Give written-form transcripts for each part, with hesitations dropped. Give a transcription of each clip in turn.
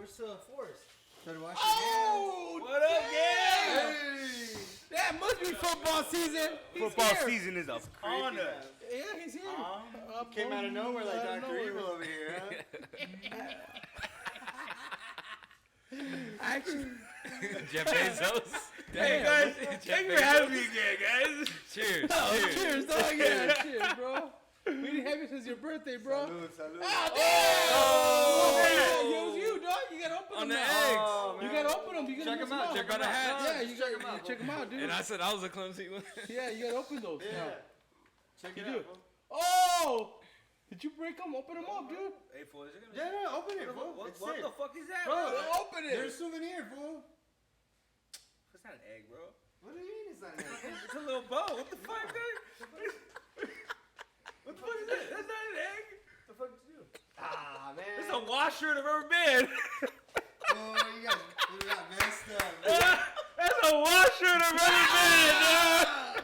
Where's Forrest? Try to wash your hands. What up, gang? Hey. That must be football season. Football season is upon us. Yeah, he's here. Came out of nowhere like Dr. Evil over here, huh? Actually, Jeff Bezos. Hey, guys. Thank you for having me again, guys. Cheers. cheers, dog. Yeah, cheers, bro. We didn't have it since your birthday, bro. Salud. Oh, man. It was you, dog. You gotta open On them the now. eggs. Oh, You man. gotta open them. You gotta Check mix them out. Check out the hats. Yeah, you gotta check them out, dude. And I said I was a clumsy one. Yeah, you gotta open those. Yeah. now. Check You it do. out, bro. Oh! Did you break them? Open them up, dude. Hey, fool, is it gonna Yeah, no, open it, bro. What It's the safe. fuck is that, Bro, bro? Open They're a it. souvenir, fool. It's not an egg, bro. What do you mean it's not an egg? It's a little bow. What the fuck, dude? What the fuck is that? That's not an egg. What the fuck did you do? Ah, man. It's a washer in a rubber band. Oh, you got messed up. That's a washer in a rubber band, dog.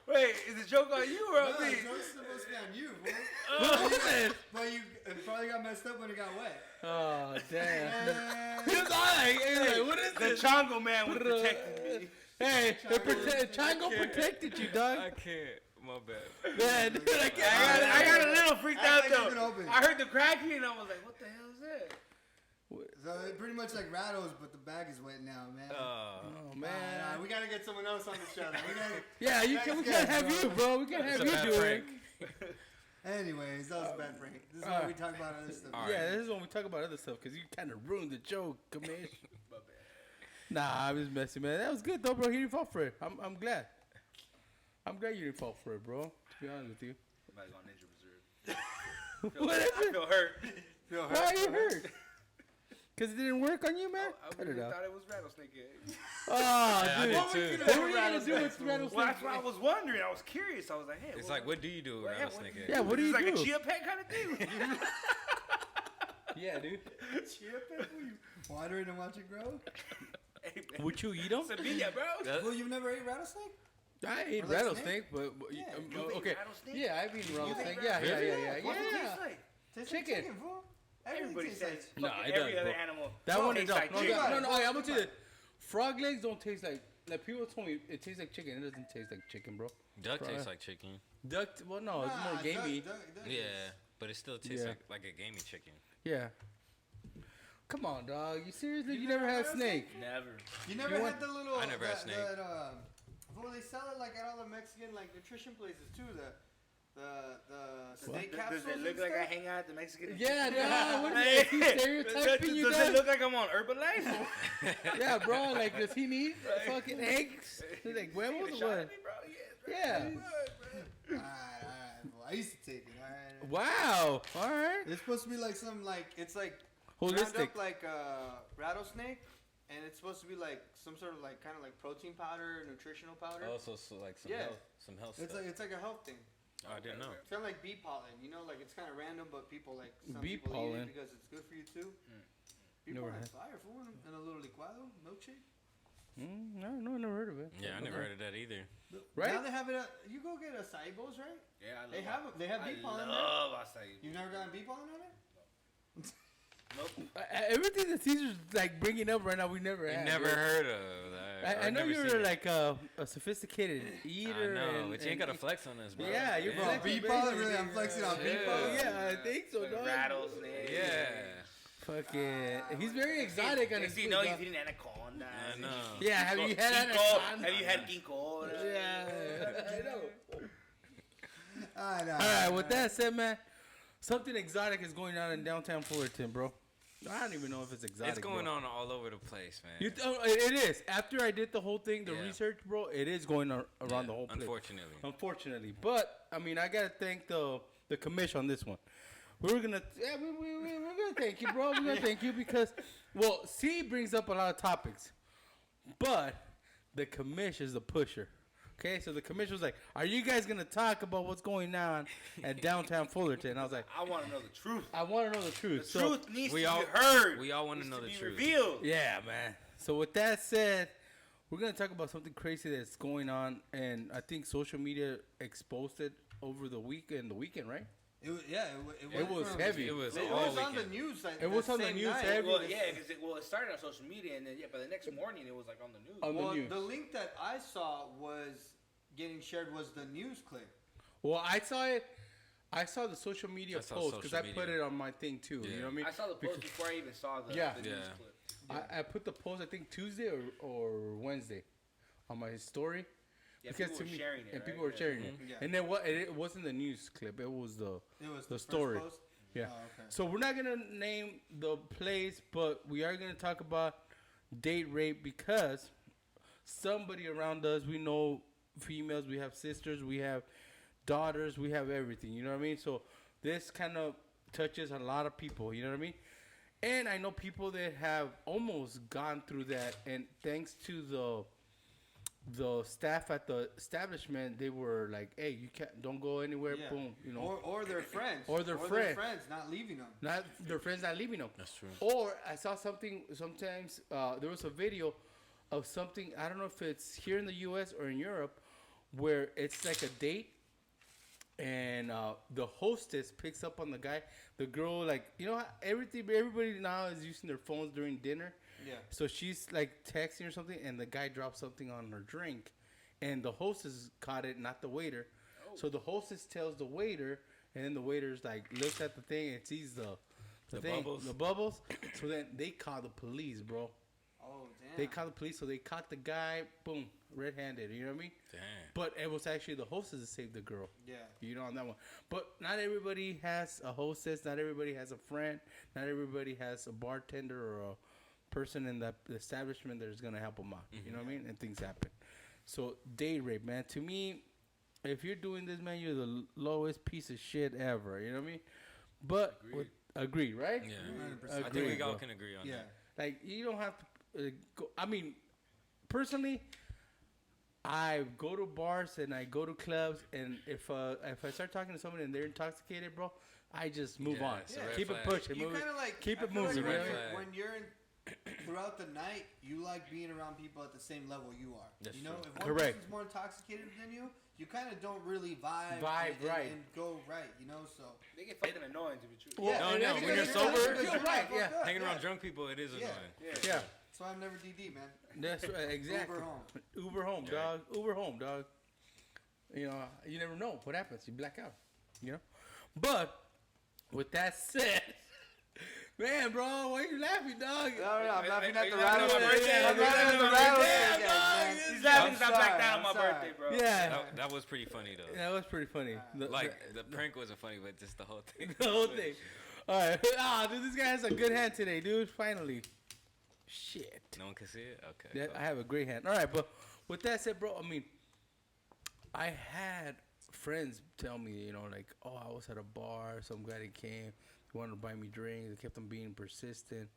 Wait, is the joke on you or No, on me? the joke's supposed to be on you, fool. Oh, But you it probably got messed up when it got wet. oh damn. Man. He was like, what is The this? Chongo man was protecting me. Hey, Chango protected you, dog. I can't. My bad. Man, dude, I I can't. got a little freaked I out think you can though. open. I heard the cracking and I was like, what the hell is that? So it's pretty much like rattles, but the bag is wet now, man. Oh man. Nah, we gotta get someone else on the show. We gotta. Yeah, you can, we can't have you, bro. We can't have It's a you bad do prank. it. Anyways, that was a bad prank. This is where we talk about other stuff. All Yeah, right. this is when we talk about other stuff because you kind of ruined the joke, Kamish. Nah, I was messing, man. That was good though, bro. He didn't fall for it. I'm glad. I'm glad you didn't fall for it, bro. To be honest with you. Somebody's on injured reserve. What is I it? feel hurt. Feel hurt, Why are you bro? hurt? Because it didn't work on you, man? I Cut it really out. thought it was rattlesnake egg. Oh, Yeah, I dude. did What too. were you going to do with rattlesnake? Well, that's what I was wondering. I was curious. I was like, hey, It's like, what do you do with what- rattlesnake egg? Yeah, what do It's you like do? a chia pet kind of thing. Yeah, dude. Chia pet, fool, you water it and watch it grow? Hey, man. Would you eat them? Sevilla, bro. That- Well, you've never ate rattlesnake? I ate Or like rattlesnake, but Yeah, You ate okay. rattlesnake? Yeah, I've eaten rattlesnake. ate Yeah, yeah, Really? yeah, What's it yeah. taste like? Tastes Chicken. like chicken, fool. Everything Everybody tastes says No, fucking it every does, other bro. animal. That one it tastes don't. like No, chicken. no, I'm gonna tell you, frog legs don't taste like people told me it tastes like chicken. It doesn't taste like chicken, bro. Duck Fry. tastes like chicken. Duck, well, no, it's more gamey. Duck Yeah, but it still tastes Yeah. like a gamey chicken. Yeah. Come on, dog. You seriously? You never had snake? Never. You never You had the little. I never had snake. Well, they sell it like at all the Mexican like nutrition places too. The steak capsules. Does it and look like I stuff. hang out at the Mexican? Yeah, dog. What Hey, is he stereotyping you, does it dog? look like I'm on Herbalife? Yeah, bro. Like, does he need fucking eggs? He's like huevos or what? Bro, Yeah. Alright, well, I used to take it. Alright. Wow. All right. It's supposed to be like some like it's like Holistic. ground up like rattlesnake, and it's supposed to be like some sort of like kind of like protein powder, nutritional powder. Also, so like some Yeah. health It's stuff. like a health thing. Oh, I didn't know. It's kind of like bee pollen, you know, like it's kind of random, but people like some Bee people pollen. eat it because it's good for you too. Bee Never pollen, had. fire for one, and a little licuado milkshake. No, I never heard of it. Yeah, I never heard of that either. Right? Now they have it. You go get acai bowls, right? Yeah, I They have They have bee pollen. There. love acai. You've never gotten bee pollen on it? Nope. Everything that Caesar's like bringing up right now, we never I had. never bro. heard of that. I know never you seen were it. like a sophisticated eater. I know, and, but you ain't got to flex on us, bro. Yeah, you're Bro, flexing, bee baby. pollen, really? I'm flexing on bee Yeah. pollen. Yeah, I think so, dog. Rattlesnake. Yeah. Fucking, he's very exotic on his Next thing food, you know, dog. you've eaten anaconda. I know. Yeah, have you had Ginkgo. anaconda? Have you had ginkgo? Yeah, I know. I know. All right, with that said, man, something exotic is going on in downtown Fullerton, bro. I don't even know if it's exotic. It's going bro. on all over the place, man. It is. After I did the whole thing, the Yeah. research, bro, it is going on around the whole place. Unfortunately. But, I mean, I got to thank the commission on this one. We're going to we're gonna thank you, bro. We're going to thank you because, well, C brings up a lot of topics. But the commission is the pusher. Okay, so the commission was like, are you guys going to talk about what's going on at downtown Fullerton? And I was like, I want to know the truth. I want to know the The truth. truth needs we to all- be heard. we all wanna Needs know the be truth. Revealed. Yeah, man. So with that said, we're gonna talk about something crazy that's going on, and I think social media exposed it over the weekend, right? It was, yeah, it was heavy. It was on the news. Like, it was on the news night. heavy. Well, yeah, because it started on social media, and then by the next morning it was like on the news. On the news. The link that I saw was getting shared was the news clip. Well, I saw it. I saw the social media post because I put it on my thing too. Yeah. You know what I mean? I saw the post before I even saw the news clip. I put the post I think Tuesday or Wednesday on my story. Yeah, because people were sharing it. And people were sharing it. Yeah. And then it wasn't the news clip. It was the story. First post? Yeah. Oh, okay. So we're not gonna name the place, but we are gonna talk about date rape because somebody around us, we know females, we have sisters, we have daughters, we have everything. You know what I mean? So this kind of touches a lot of people. You know what I mean? And I know people that have almost gone through that, and thanks to the staff at the establishment, they were like, "Hey, you don't go anywhere." Yeah. Boom, you know. Or their friends. Or their friends not leaving them. Not their friends not leaving them. That's true. Or I saw something. Sometimes there was a video of something. I don't know if it's here in the U.S. or in Europe, where it's like a date, and the hostess picks up on the guy. The girl, like, you know, everybody now is using their phones during dinner. Yeah. So she's like texting or something, and the guy drops something on her drink, and the hostess caught it, not the waiter. Oh. So the hostess tells the waiter, and then the waiter's like looks at the thing and sees the bubbles. So then they call the police, bro. Oh damn. They call the police, so they caught the guy, boom, red-handed. You know what I mean? Damn. But it was actually the hostess that saved the girl. Yeah. You know, on that one. But not everybody has a hostess. Not everybody has a friend. Not everybody has a bartender or a person in the establishment that is gonna help them out. You know what I mean? And things happen. So date rape, man. To me, if you're doing this, man, you're the lowest piece of shit ever. You know what I mean? But agree, right? Yeah. 100%. I think we all can agree on that. Like, you don't have to go. I mean, personally, I go to bars and I go to clubs, and if I start talking to somebody and they're intoxicated, bro, I just move on. Keep it pushing. You kind of like keep it I feel moving. like Right? when you're in throughout the night, you like being around people at the same level you are. That's you know, true. if one person's more intoxicated than you kind of don't really vibe and go right. You know, so they get fucking annoying to be true. Well, no, when you're sober, right? Yeah, hanging around drunk people, it is annoying. yeah. So I'm never DD, man. That's right, exactly. Uber home, dog. Uber home, dog. You know, you never know what happens. You black out. You know, but with that said. Man, bro, why are you laughing, dog? No, I'm laughing at the rattlesnake. I'm laughing at the rattlesnake. He's laughing because I blacked out on my birthday, bro. Yeah. That was pretty funny, though. That was pretty funny. The prank wasn't funny, but just the whole thing. The whole thing. All right. Dude, this guy has a good hand today, dude. Finally. Shit. No one can see it? Okay. Yeah, I have a great hand. All right, but with that said, bro, I mean, I had friends tell me, you know, like, oh, I was at a bar, some guy that came, he wanted to buy me drinks, they kept on being persistent,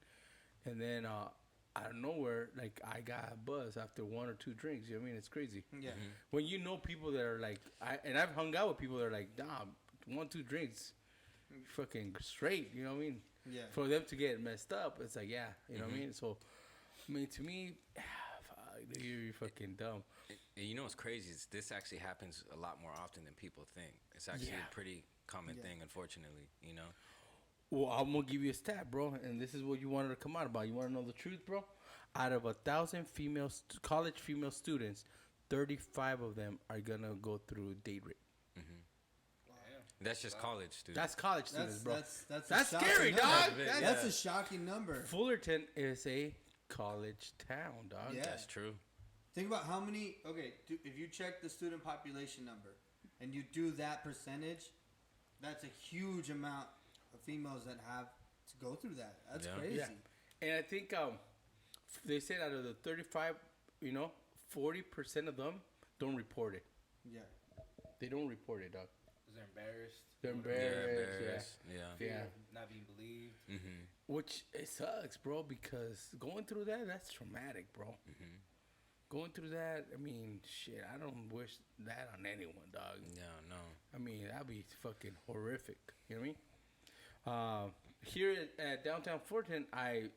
and then out of nowhere, like, I got a buzz after one or two drinks. You know what I mean? It's crazy. Yeah. When you know people that are like, I've hung out with people that are like, nah, 1-2 drinks, fucking straight. You know what I mean? Yeah. For them to get messed up, it's like, yeah, you know what I mean? So, I mean, to me, fuck, dude, you're fucking dumb. You know what's crazy is this actually happens a lot more often than people think. It's actually a pretty common thing, unfortunately, you know? Well, I'm going to give you a stat, bro, and this is what you wanted to come out about. You want to know the truth, bro? Out of 1,000 college female students, 35 of them are going to go through date rape. That's just college students. That's college students, bro. That's scary, number. dog. That's a shocking number. Fullerton is a college town, dog. Yeah. That's true. Think about how many. Okay, if you check the student population number and you do that percentage, that's a huge amount of females that have to go through that. That's crazy. Yeah. And I think they said out of the 35, 40% of them don't report it. Yeah. They don't report it, dog. They're embarrassed. Yeah. Not being believed. Mm-hmm. Which it sucks, bro, because going through that's traumatic, bro. Mm-hmm. Going through that, I mean, shit, I don't wish that on anyone, dog. No. I mean, that'd be fucking horrific. You know what I mean? Here at downtown Fullerton,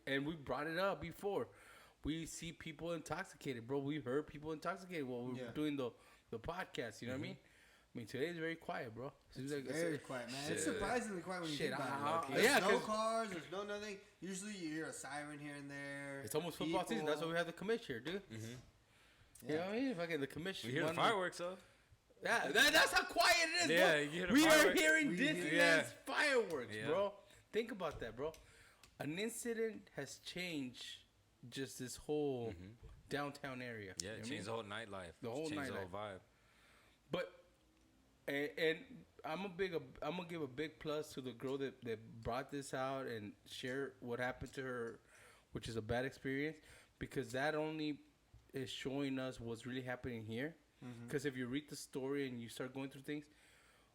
and we brought it up before. We see people intoxicated, bro. We heard people intoxicated while we were doing the podcast. You know what I mean? I mean, today is very quiet, bro. It's very quiet, man. It's surprisingly quiet when you think about it. There's no cars, there's no nothing. Usually you hear a siren here and there. It's almost football season. That's why we have the commission here, dude. Mm-hmm. You know what I mean? Fucking the commission. We hear the fireworks, though. Yeah, that's how quiet it is, yeah, bro. You hear the we fireworks. are hearing distant fireworks, bro. Think about that, bro. An incident has changed just this whole downtown area. Yeah, it changed the whole nightlife. The whole nightlife. The whole vibe. But and I'm gonna give a big plus to the girl that brought this out and share what happened to her, which is a bad experience, because that only is showing us what's really happening here. Because if you read the story and you start going through things,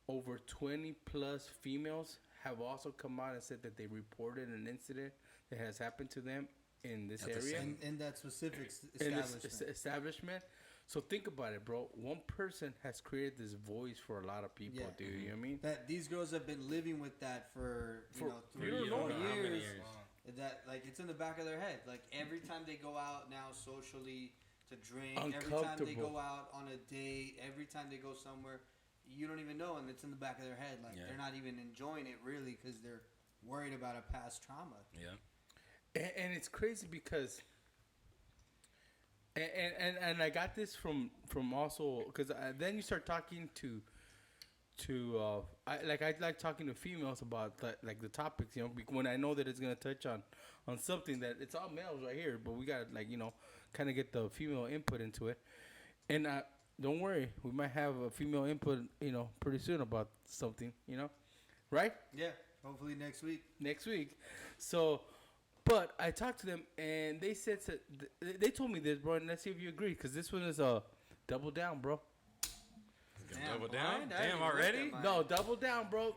over 20 plus females have also come out and said that they reported an incident that has happened to them in this area. In that specific establishment. So think about it, bro. One person has created this voice for a lot of people, dude. You know what I mean? That these girls have been living with that for 3 or 4 years. That like it's in the back of their head. Like every time they go out now socially to drink, every time they go out on a date, every time they go somewhere, you don't even know, and it's in the back of their head. Like they're not even enjoying it really because they're worried about a past trauma. Yeah, and it's crazy because. And I got this from also because then you start talking to I like talking to females about like the topics, you know, when I know that it's gonna touch on something that it's all males right here, but we gotta like, you know, kind of get the female input into it. And don't worry, we might have a female input, you know, pretty soon about something, you know, right? Yeah, hopefully next week. So. But I talked to them, and they said they told me this, bro. And let's see if you agree, because this one is a double down, bro. Double down? Damn, already? No, double down, bro.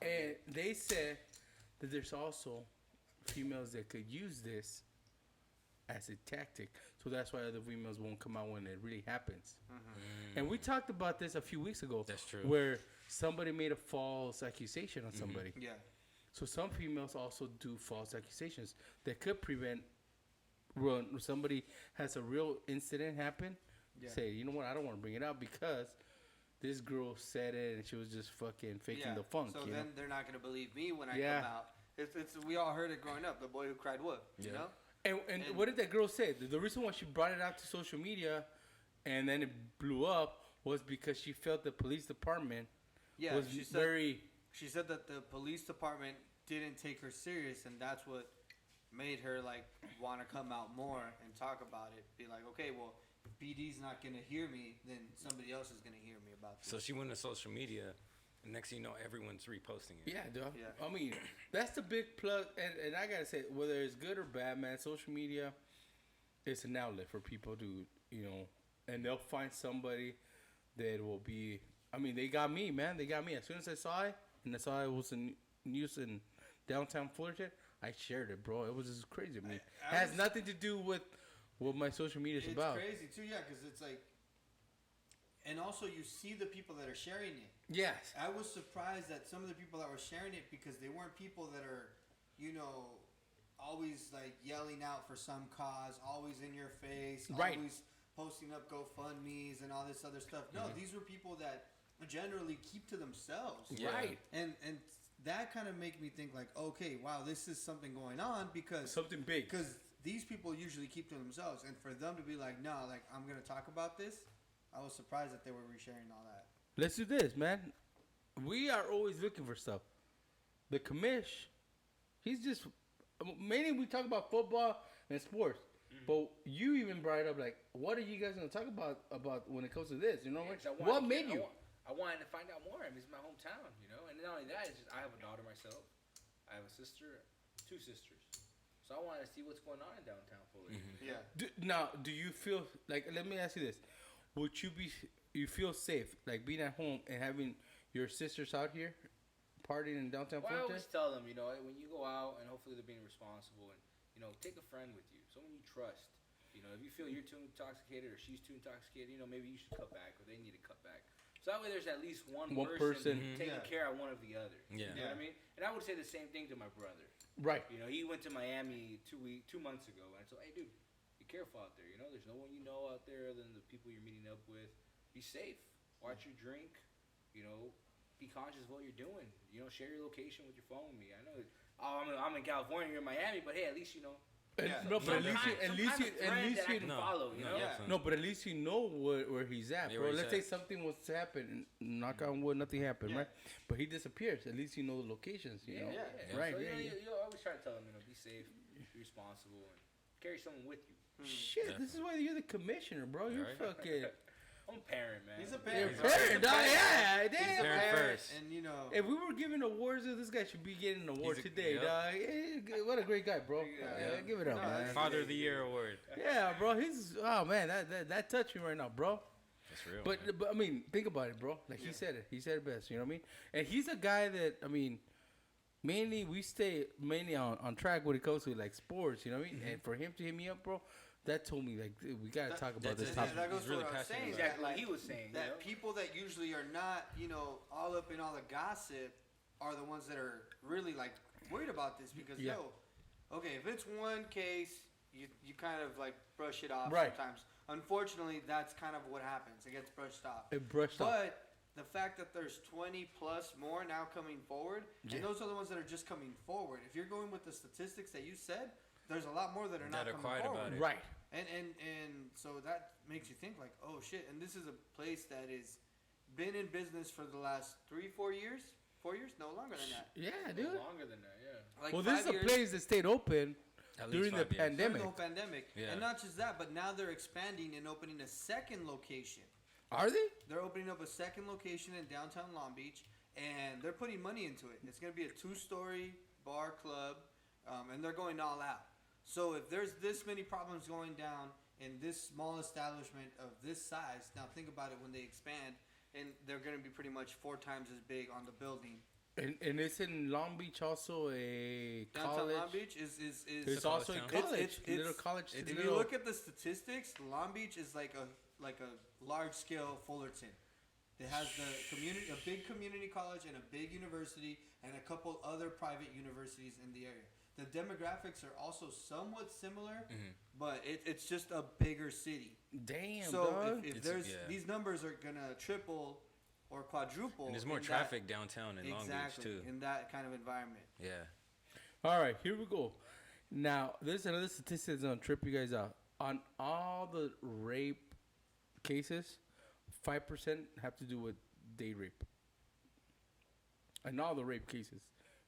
And they said that there's also females that could use this as a tactic. So that's why other females won't come out when it really happens. And we talked about this a few weeks ago. That's true. Where somebody made a false accusation on somebody. Yeah. So some females also do false accusations that could prevent when somebody has a real incident happen. Say, you know what, I don't want to bring it up because this girl said it and she was just fucking faking the funk. So then they're not gonna believe me when I come out. It's we all heard it growing up. The boy who cried wolf. You know. And what did that girl say? The reason why she brought it out to social media, and then it blew up, was because she felt the police department was very. She said that the police department didn't take her serious, and that's what made her like want to come out more and talk about it. Be like, okay, well, if BD's not gonna hear me, then somebody else is gonna hear me about this. So she went to social media, and next thing you know, everyone's reposting it. Yeah, dude. Yeah. I mean, that's the big plug, and I gotta say, whether it's good or bad, man, social media is an outlet for people to, you know, and they'll find somebody that will be. I mean, they got me, man. They got me as soon as I saw it. And I saw it was in news in downtown Fullerton. I shared it, bro. It was just crazy. I mean, it has nothing to do with what my social media is about. It's crazy too, because it's like, and also you see the people that are sharing it. Yes. I was surprised that some of the people that were sharing it, because they weren't people that are, you know, always like yelling out for some cause, always in your face, always posting up GoFundMe's and all this other stuff. No, these were people that generally keep to themselves. Right. And that kind of make me think like, okay, wow, this is something going on because something big. Because these people usually keep to themselves, and for them to be like, no, like I'm gonna talk about this, I was surprised that they were resharing all that. Let's do this, man. We are always looking for stuff. The commish, he's just mainly we talk about football and sports. But you even brought it up like, what are you guys gonna talk about when it comes to this? You know, what made you? I wanted to find out more. I mean, it's my hometown, you know. And not only that, it's just I have a daughter myself. I have a sister, 2 sisters. So I wanted to see what's going on in downtown Fullerton. Yeah. Now, do you feel like? Let me ask you this: would you feel safe like being at home and having your sisters out here partying in downtown Fullerton? I always tell them, you know, when you go out, and hopefully they're being responsible, and you know, take a friend with you, someone you trust. You know, if you feel you're too intoxicated or she's too intoxicated, you know, maybe you should cut back or they need to cut back. So that way there's at least one person taking care of one of the other. Yeah. You know what I mean? And I would say the same thing to my brother. Right. You know, he went to Miami 2 months ago, and I told, hey, dude, be careful out there. You know, there's no one you know out there other than the people you're meeting up with. Be safe. Watch your drink. be conscious of what you're doing. Share your location with your phone with me. I know, I'm in California, you're in Miami, but hey, at least No, but at least you follow. No, but at least you know where he's at, bro. Let's say something was to happen, knock on wood, nothing happened, right? But he disappears. At least you know the locations, you know. Right? So, you always try to tell him, be safe, be responsible, and carry someone with you. Shit, definitely. This is why you're the commissioner, bro. You're fucking. I'm a parent, man. He's a parent. You're a parent, dog. Yeah, he's a parent first. And if we were giving awards, this guy should be getting an award today, dog. Hey, what a great guy, bro. Give it up, man. Father of the Year award. Yeah, bro. That touched me right now, bro. That's real. But I mean, think about it, bro. Like he said it. He said it best. You know what I mean? And he's a guy that mainly we stay on track when it comes to like sports. You know what I mean? And for him to hit me up, bro. That told me, like, we got to talk about this topic. That goes to what I was saying. Exactly what he was saying. That people that usually are not, all up in all the gossip are the ones that are really, like, worried about this. Because, okay, if it's one case, you kind of, like, brush it off sometimes. Unfortunately, that's kind of what happens. It gets brushed off. But the fact that there's 20 plus more now coming forward, and those are the ones that are just coming forward. If you're going with the statistics that you said, there's a lot more that are not coming quiet forward. about it. Right. And so that makes you think like, oh shit. And this is a place that is been in business for the last 3-4 years. 4 years? No, longer than that. Yeah, dude. Longer than that, yeah. Like well, this is a place that stayed open during the pandemic. During the whole pandemic. Yeah. And not just that, but now they're expanding and opening a second location. Are they? They're opening up a second location in downtown Long Beach, and they're putting money into it. It's going to be a 2-story bar club, and they're going all out. So if there's this many problems going down in this small establishment of this size, now think about it when they expand, and they're going to be pretty much 4 times as big on the building. And it's in Long Beach also a downtown college. Long Beach is it's also a college. It's little college. If you look at the statistics, Long Beach is like a large scale Fullerton. It has a big community college and a big university and a couple other private universities in the area. The demographics are also somewhat similar, but it's just a bigger city. Damn, so dog. if there's these numbers are gonna triple or quadruple, and there's more traffic downtown in Long Beach too. In that kind of environment. Yeah. All right, here we go. Now there's another statistic that's gonna trip you guys out. On all the rape cases, 5% have to do with date rape. And all the rape cases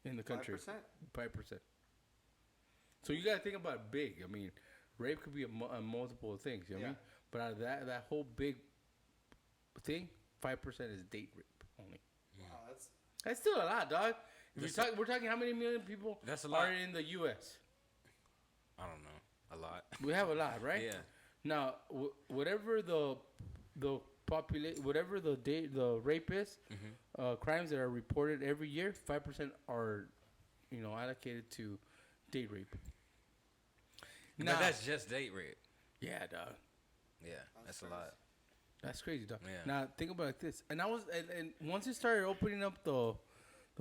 in the country, 5%. So you gotta think about big. I mean, rape could be a multiple things. You know what I mean? But out of that whole big thing, 5% is date rape only. Wow, that's still a lot, dog. We're talking how many million people are in the U.S. I don't know. A lot. We have a lot, right? Yeah. Now, whatever the population, whatever the rape is, crimes that are reported every year, 5% are, allocated to date rape. Now, but that's just date rape. Yeah, dog. Yeah, that's a lot. That's crazy, dog. Yeah. Now think about it like this. And once you started opening up the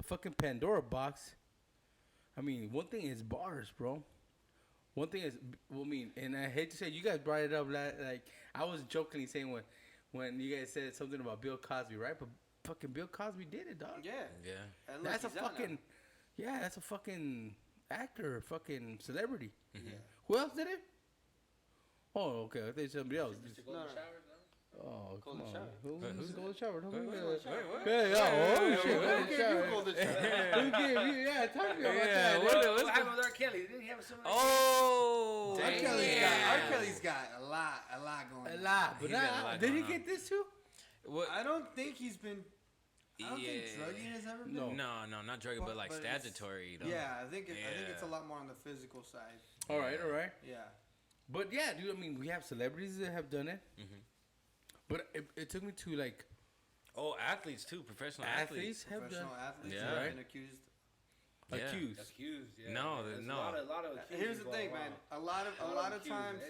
fucking Pandora box, I mean, one thing is bars, bro. One thing is, and I hate to say, you guys brought it up like I was jokingly saying when you guys said something about Bill Cosby, right? But fucking Bill Cosby did it, dog. Yeah. Yeah. And that's a fucking actor, fucking celebrity. Mm-hmm. Yeah. Who else did it? Oh, okay. I think somebody else. Mr. Golden Showers, no? Oh, come Golden on. Shower. Who's the Golden Shower? What? Hey, oh, shit. Golden Shower. Golden Shower. Who gave you? Yeah, talk to me about that. What happened with R. Kelly? Didn't he have some? Oh! R. Kelly's got a lot going on. A lot. But did he get this too? What? I don't think he's been... I don't think drugging has ever been. No, not drugging, but like statutory. Yeah, I think it's a lot more on the physical side. All right. Yeah. But yeah, dude, I mean, we have celebrities that have done it. Mm-hmm. But it took me to like... Oh, athletes too. Professional athletes. Have been accused. Accused, yeah. No. A lot of here's the thing, man. A lot of times...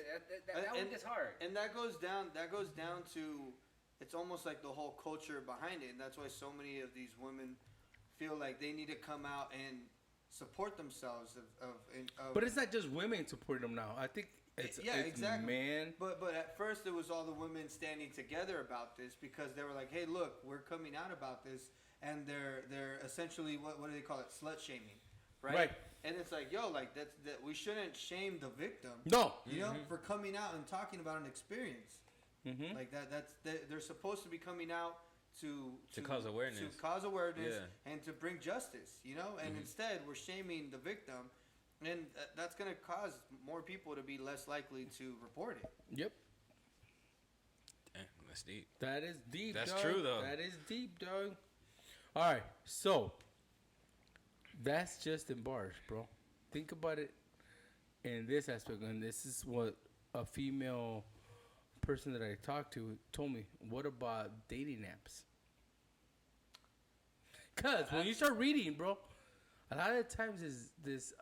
That one gets hard. And that goes down to... It's almost like the whole culture behind it. And that's why so many of these women feel like they need to come out and support themselves. But it's not just women supporting them now. I think It's exactly. Man. But at first it was all the women standing together about this because they were like, hey, look, we're coming out about this, and they're essentially what do they call it? Slut shaming, right? And it's like, yo, like that we shouldn't shame the victim. No, you know, for coming out and talking about an experience. Like they're supposed to be coming out to cause awareness, and to bring justice, you know. And instead, we're shaming the victim, and that's gonna cause more people to be less likely to report it. Yep. Damn, that's deep. That is deep. That's dog. true, though. That is deep, dog. All right, so that's just in bars, bro. Think about it in this aspect, and this is what a female person that I talked to told me. What about dating apps? Because when you start reading, bro, a lot of times this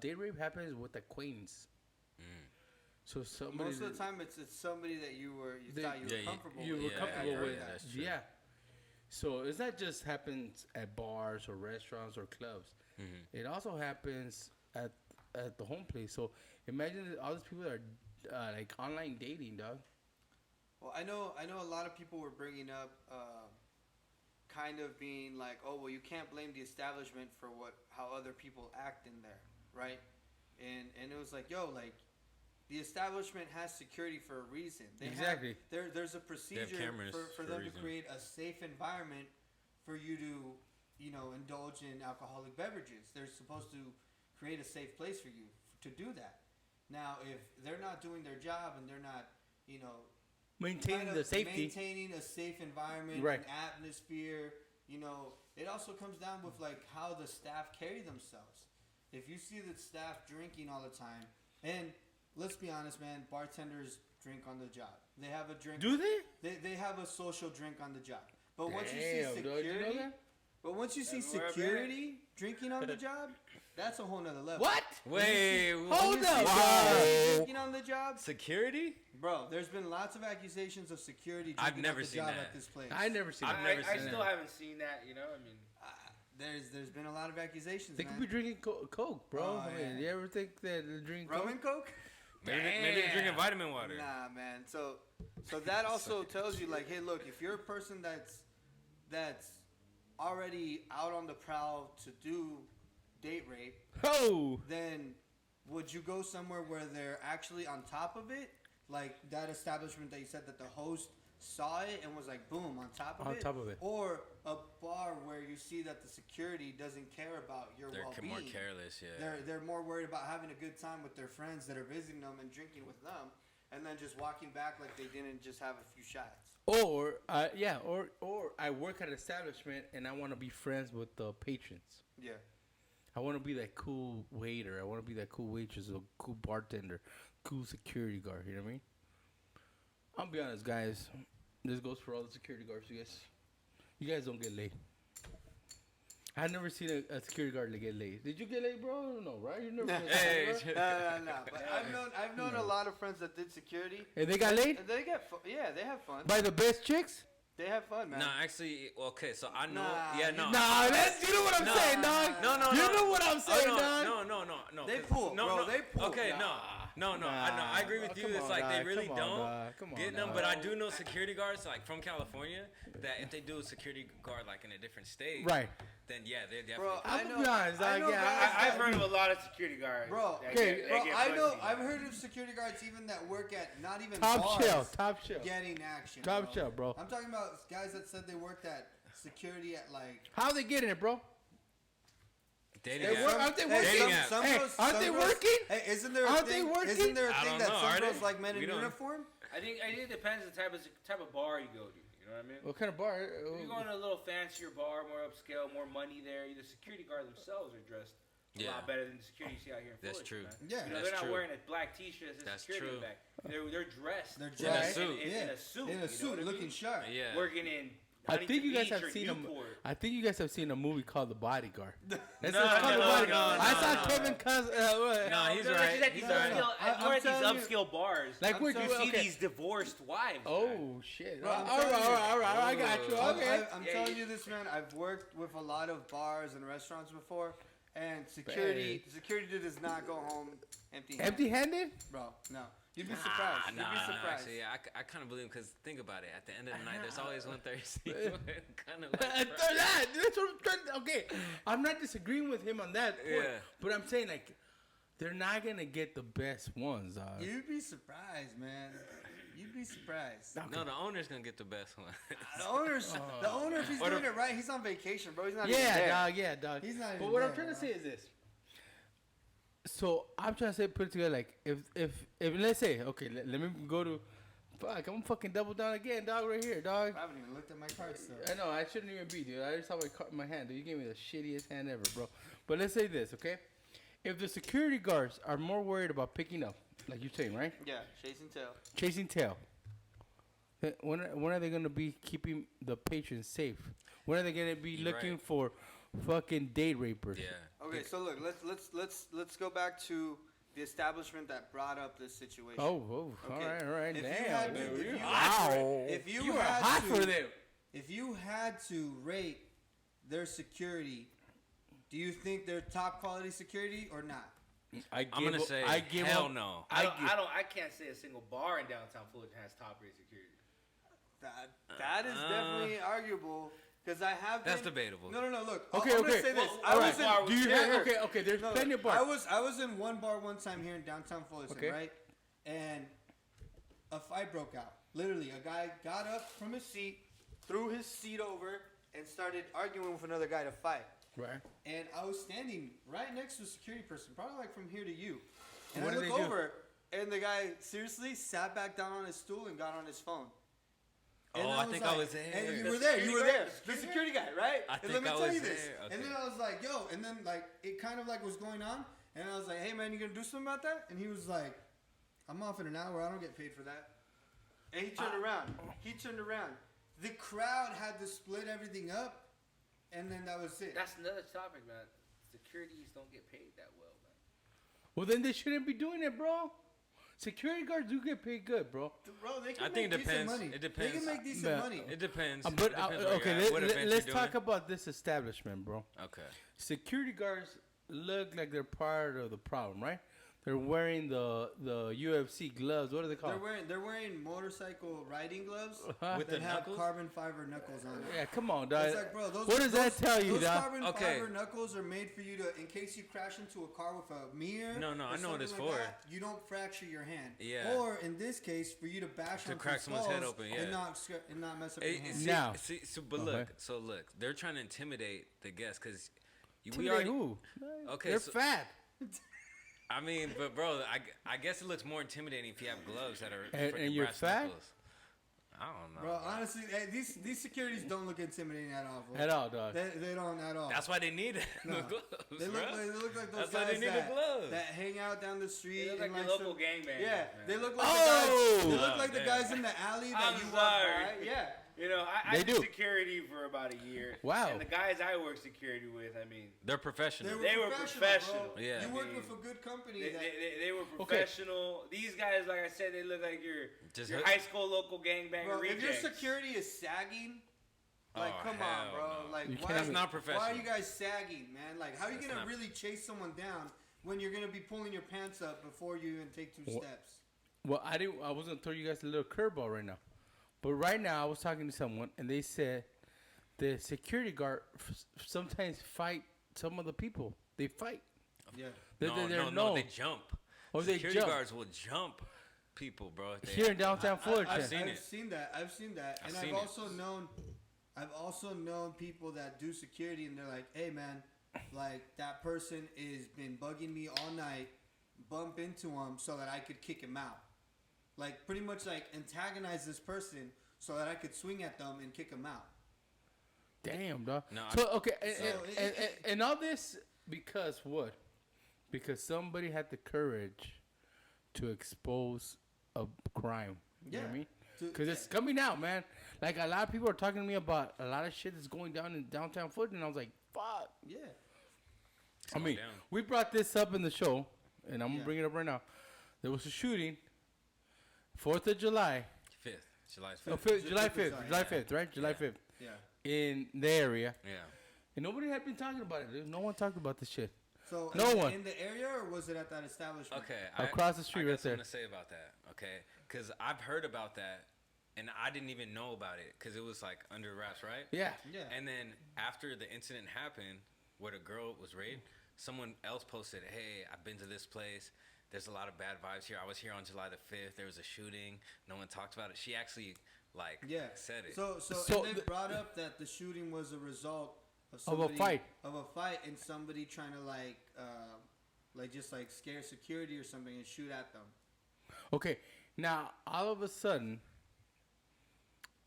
date rape happens with acquaintance. So most of the time it's somebody that you thought you were comfortable with. You were comfortable with. That's true. Yeah. So it's not just happens at bars or restaurants or clubs. It also happens at the home place. So imagine that all these people that are like online dating, dog. Well, I know a lot of people were bringing up kind of being like, oh, well, you can't blame the establishment for how other people act in there, right? And it was like, yo, like, the establishment has security for a reason. Exactly. There's a procedure for them to create a safe environment for you to, you know, indulge in alcoholic beverages. They're supposed to create a safe place for you to do that. Now, if they're not doing their job and they're not, you know, maintaining the safety, maintaining a safe environment, right, an atmosphere, you know, it also comes down with like how the staff carry themselves. If you see the staff drinking all the time, and let's be honest, man, bartenders drink on the job. They have a drink. Do they? They have a social drink on the job. But Damn, once you see security, drinking on the job, that's a whole nother level. What? Wait, hold up. Drinking on the job? Security? Bro, there's been lots of accusations of security I've drinking never on the seen job that. at this place. I still haven't seen that, you know? I mean, there's been a lot of accusations, they could be drinking Coke, bro. Oh, I mean, you ever think that they're drinking rum and Coke? Maybe they're drinking vitamin water. Nah, man. So that also tells you, like, hey, look, if you're a person that's already out on the prowl to do date rape, then would you go somewhere where they're actually on top of it? Like that establishment that you said that the host saw it and was like, boom, on top of it? Or a bar where you see that the security doesn't care about your well-being. They're more careless, yeah. They're more worried about having a good time with their friends that are visiting them and drinking with them, and then just walking back like they didn't just have a few shots. Or I work at an establishment and I want to be friends with the patrons. Yeah. I want to be that cool waiter. I want to be that cool waitress, a cool bartender, cool security guard. You know what I mean? I'll be honest, guys. This goes for all the security guards. You guys don't get laid. I've never seen a security guard get laid. Did you get laid, bro? No, right? You never. No. But I've known a lot of friends that did security. And they got laid. They have fun. By the best chicks. They have fun, man. No, actually, okay, so I know. Nah, that's, you know what I'm saying, dog. No. You know what I'm saying, dog. No. They pull, bro. They pull. Okay, no. I agree with you. It's like they really don't get them. But I do know security guards, like from California, that if they do a security guard like in a different state, right? Then yeah, they're definitely. Bro, I'm gonna be honest, I've heard of a lot of security guards. Bro, I've heard of security guards even that work at not even top shelf, getting action. Top shelf, bro. I'm talking about guys that said they worked at security at like. How they getting it, bro? Dating aren't they working? Aren't they working? Hey, isn't there a thing that some girls like men in uniform? I think it depends on the type of bar you go to. You know what I mean? What kind of bar? If you're going to a little fancier bar, more upscale, more money there. The security guards themselves are dressed a lot better than the security you see out here in Fullerton. That's true. Man. Yeah, you know, they're not wearing a black T-shirt as a security back. They're dressed. They're dressed in a suit. In a suit, looking sharp. Yeah. Working in. I think you guys have seen a movie called The Bodyguard. No, I saw Kevin Costner. No, he's right. He's at these upscale bars. Like where you see these divorced wives. Oh shit! Bro, all right, I got you. Okay. I'm telling you this, man. I've worked with a lot of bars and restaurants before, and security does not go home empty-handed. Empty-handed? Bro, no. You'd be surprised. You'd be surprised. Actually, yeah, I kind of believe him because think about it. At the end of the night, there's always one Thursday. Kind of like that's what I'm trying to, okay, I'm not disagreeing with him on that point, but I'm saying like they're not gonna get the best ones. You'd be surprised, man. You'd be surprised. No, the owner's gonna get the best one. The owner, if he's doing it right, he's on vacation, bro. He's not even there. Dog. He's not even But what there, I'm trying to bro. say is this. So I'm trying to say, put it together, like if let's say, okay, let me go to, fuck, I'm fucking double down again, dog, right here, dog. I haven't even looked at my card still. I know, I shouldn't even be, dude. I just saw my card in my hand, dude. You gave me the shittiest hand ever, bro. But let's say this, okay? If the security guards are more worried about picking up, like you're saying, right? Yeah, Chasing tail. Then when are they gonna be keeping the patrons safe? When are they gonna be looking for fucking date rapers? Yeah. Okay, so look, let's go back to the establishment that brought up this situation. Oh, okay. all right. Damn, If you were hot for them. If you had to rate their security, do you think they're top quality security or not? I'm gonna say hell no. I can't say a single bar in downtown Fullerton has top rated security. That is definitely arguable. Because I have That's debatable. No. Look. Okay. I'm gonna say this. Okay. There's plenty of bars. I was in one bar one time here in downtown Fullerton, right? And a fight broke out. Literally, a guy got up from his seat, threw his seat over, and started arguing with another guy to fight. Right. And I was standing right next to a security person, probably like from here to you. And what I did look they over, and the guy seriously sat back down on his stool and got on his phone. And I think I was there. And you were there. The security guy, right? And let me tell you this. Okay. And then I was like, yo. And then like it kind of like was going on. And I was like, hey man, you gonna do something about that? And he was like, I'm off in an hour. I don't get paid for that. And he turned around. The crowd had to split everything up. And then that was it. That's another topic, man. Securities don't get paid that well, man. Well, then they shouldn't be doing it, bro. Security guards do get paid good, bro. Bro, they can I think make it depends. decent money. It depends. They can make decent money. It depends. But okay, let's talk about this establishment, bro. Okay. Security guards look like they're part of the problem, right? They're wearing the UFC gloves. What are they called? They're wearing motorcycle riding gloves with that the have knuckles? carbon fiber knuckles on it. Yeah, come on, dog. It's like, bro, what does that tell you, those dog? carbon fiber knuckles are made for you to, in case you crash into a car with a mirror. No, I know what it's for. That, you don't fracture your hand. Yeah. Or in this case, for you to bash to on crack someone's head open. Yeah. And not mess up your hand. Now, but look, they're trying to intimidate the guests because we already. Who? Okay, they're fat. I mean, but bro, I guess it looks more intimidating if you have gloves that are and you're fat. Knuckles. I don't know. Bro, honestly, these securities don't look intimidating at all. Bro. At all, dog. They don't at all. That's why they need it. No. The gloves, they look like those That's why they guys need the gloves. that hang out down the street. They look like and your local gangbangers. Yeah, man. they look like Oh! the guys. They look like the guys in the alley that I'm you sorry. walk by. Yeah. You know, I They did do. security for about a year. Wow. And the guys I work security with, I mean, They're professional. They were professional. Bro. Yeah. You work with a good company. they were professional. These guys, like I said, they look like your high school local gangbanger bro, rejects. if your security is sagging, like, come on, bro. No. Like, That's not professional. Why are you guys sagging, man? Like, how are you going to really chase someone down when you're going to be pulling your pants up before you even take two steps? Well, I was going to throw you guys a little curveball right now. But right now, I was talking to someone, and they said the security guard sometimes fight some of the people. They fight. Yeah. No, they jump. Oh, they Security jump. guards will jump people, bro. Here in downtown Fullerton. I've seen that. And I've also known people that do security, and they're like, hey, man, like, that person is been bugging me all night. Bump into him so that I could kick him out. Like, pretty much, like, antagonize this person so that I could swing at them and kick them out. Damn, dog. No, so, okay, and all this because what? Because somebody had the courage to expose a crime. You know what I mean? Because it's coming out, man. Like, a lot of people are talking to me about a lot of shit that's going down in downtown Fullerton, and I was like, fuck. Yeah. I mean, we brought this up in the show, and I'm going to bring it up right now. There was a shooting. 4th of July. 5th. July 5th. Oh, July 5th. July 5th, right? July 5th. Yeah. In the area. Yeah. And nobody had been talking about it. No one talked about this shit. So no one in the area, or was it at that establishment? Okay, across the street, I right there. I'm gonna say about that. Okay, because I've heard about that, and I didn't even know about it because it was like under wraps, right? Yeah. Yeah. And then after the incident happened, where the girl was raped, someone else posted, "Hey, I've been to this place. There's a lot of bad vibes here. I was here on July the 5th. There was a shooting. No one talked about it." She actually said it. So and they brought up that the shooting was a result of a fight. Of a fight, and somebody trying to just scare security or something and shoot at them. Okay, now all of a sudden,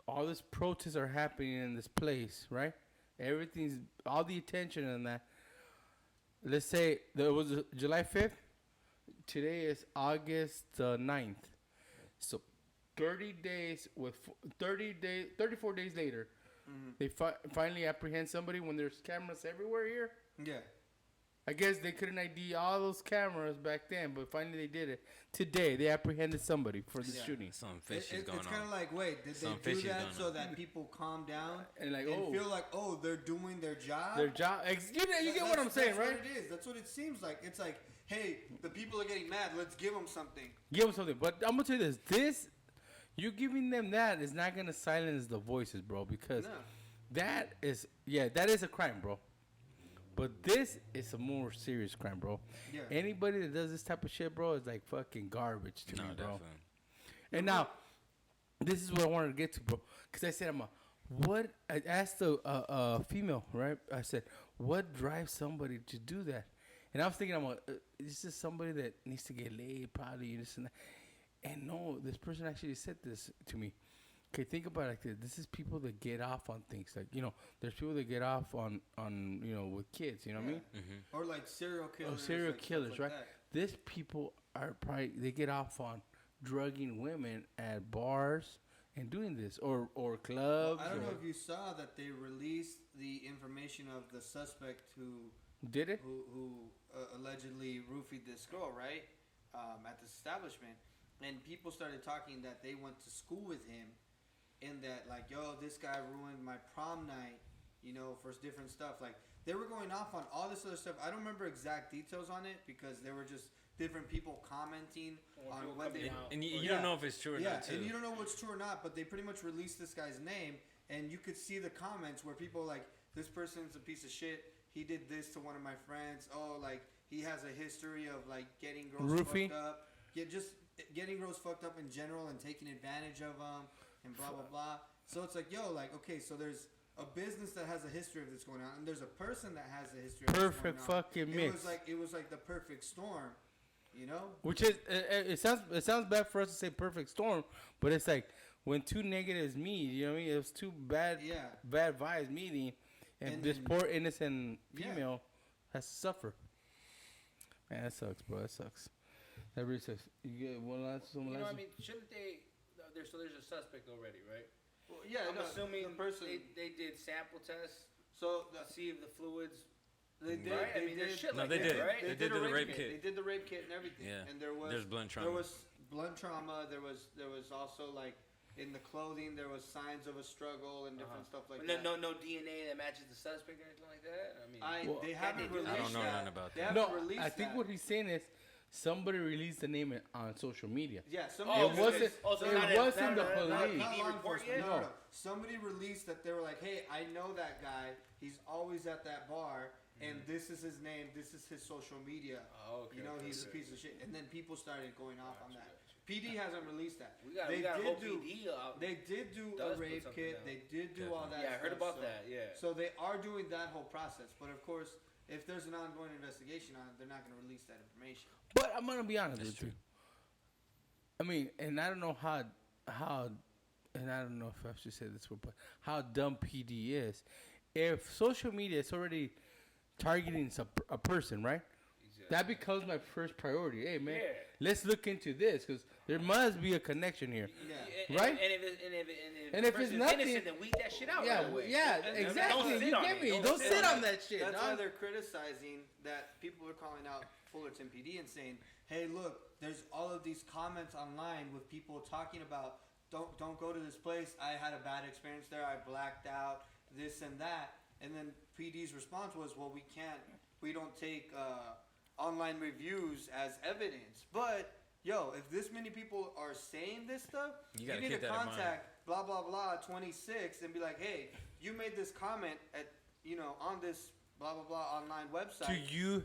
all this protests are happening in this place, right? Everything's all the attention on that. Let's say there was July 5th. Today is August 9th. So 34 days later, they finally apprehend somebody when there's cameras everywhere here. Yeah. I guess they couldn't ID all those cameras back then, but finally they did it. Today, they apprehended somebody for the shooting. Some fish is going on. It's kind of like, wait, did they do that so that people calm down and feel like, oh, they're doing their job? You get what I'm saying, right? That's what it is. That's what it seems like. It's like, hey, the people are getting mad. Let's give them something. But I'm going to tell you this. You giving them that is not going to silence the voices, bro, because that is a crime, bro. But this is a more serious crime, bro. Yeah. Anybody that does this type of shit, bro, is like fucking garbage to me, bro. Definitely. And now, this is what I wanted to get to, bro. Because I said, I asked the female, right? I said, what drives somebody to do that? And I was thinking, this is somebody that needs to get laid, probably, this and that. And no, this person actually said this to me. Okay, think about it like this. This is people that get off on things. Like, there's people that get off on with kids, you know what I mean? Mm-hmm. Or like serial killers. Serial killers, right? These people are they get off on drugging women at bars and doing this. Or clubs. Well, I don't know if you saw that they released the information of the suspect who... Did it? Who allegedly roofied this girl, right? At this establishment. And people started talking that they went to school with him. And that, like, yo, this guy ruined my prom night, for different stuff. Like, they were going off on all this other stuff. I don't remember exact details on it because there were just different people commenting on when they... And you don't know if it's true or not, too. And you don't know what's true or not, but they pretty much released this guy's name. And you could see the comments where people like, this person's a piece of shit. He did this to one of my friends. Oh, like, he has a history of, like, getting girls fucked up. Just getting girls fucked up in general and taking advantage of them. And blah, blah, blah. So it's like, yo, like, okay, so there's a business that has a history of this going on, and there's a person that has a history of this going on. Perfect fucking mix. It was like the perfect storm, Which is, it sounds bad for us to say perfect storm, but it's like when two negatives meet, you know what I mean? It was two bad vibes meeting, and this poor innocent female has to suffer. Man, that sucks, bro. That sucks. That really sucks. You get one last, someone else? I mean, shouldn't they... So there's a suspect already, right? Well, yeah, I'm assuming the person they did sample tests to see if the fluids. They did. Right? They did. Right? They did the rape kit. They did the rape kit and everything. Yeah. And there's blunt trauma. There was blunt trauma. There was also like in the clothing there was signs of a struggle and different stuff like that. No DNA that matches the suspect or anything like that. I mean, they haven't released that. I don't know nothing about that. No, I think what he's saying is. Somebody released the name on social media. Yeah, it wasn't the police. No. Somebody released that they were like, hey, I know that guy. He's always at that bar, and this is his name. This is his social media. Oh, okay. He's a piece of shit. And then people started going off on that. PD hasn't released that. We got a whole PD out. They did do a rape kit. They did do all that. Yeah, I heard about that. Yeah. So they are doing that whole process, but of course. If there's an ongoing investigation on it, they're not going to release that information. But I'm going to be honest with you. I mean, and I don't know how, and I don't know if I should say this word, but how dumb PD is. If social media is already targeting a person, right? Exactly. That becomes my first priority. Hey, man, let's look into this because there must be a connection here. Yeah. Right? And if it's nothing, innocent, then weed that shit out. Yeah, right away. Exactly. You get me? Don't sit on that shit. That's why they're criticizing that people are calling out Fullerton PD and saying, "Hey, look, there's all of these comments online with people talking about don't go to this place. I had a bad experience there. I blacked out. This and that." And then PD's response was, "Well, we can't We don't take online reviews as evidence. But yo, if this many people are saying this stuff, you need to contact blah blah blah 26 and be like, hey, you made this comment at on this blah blah blah online website. Do you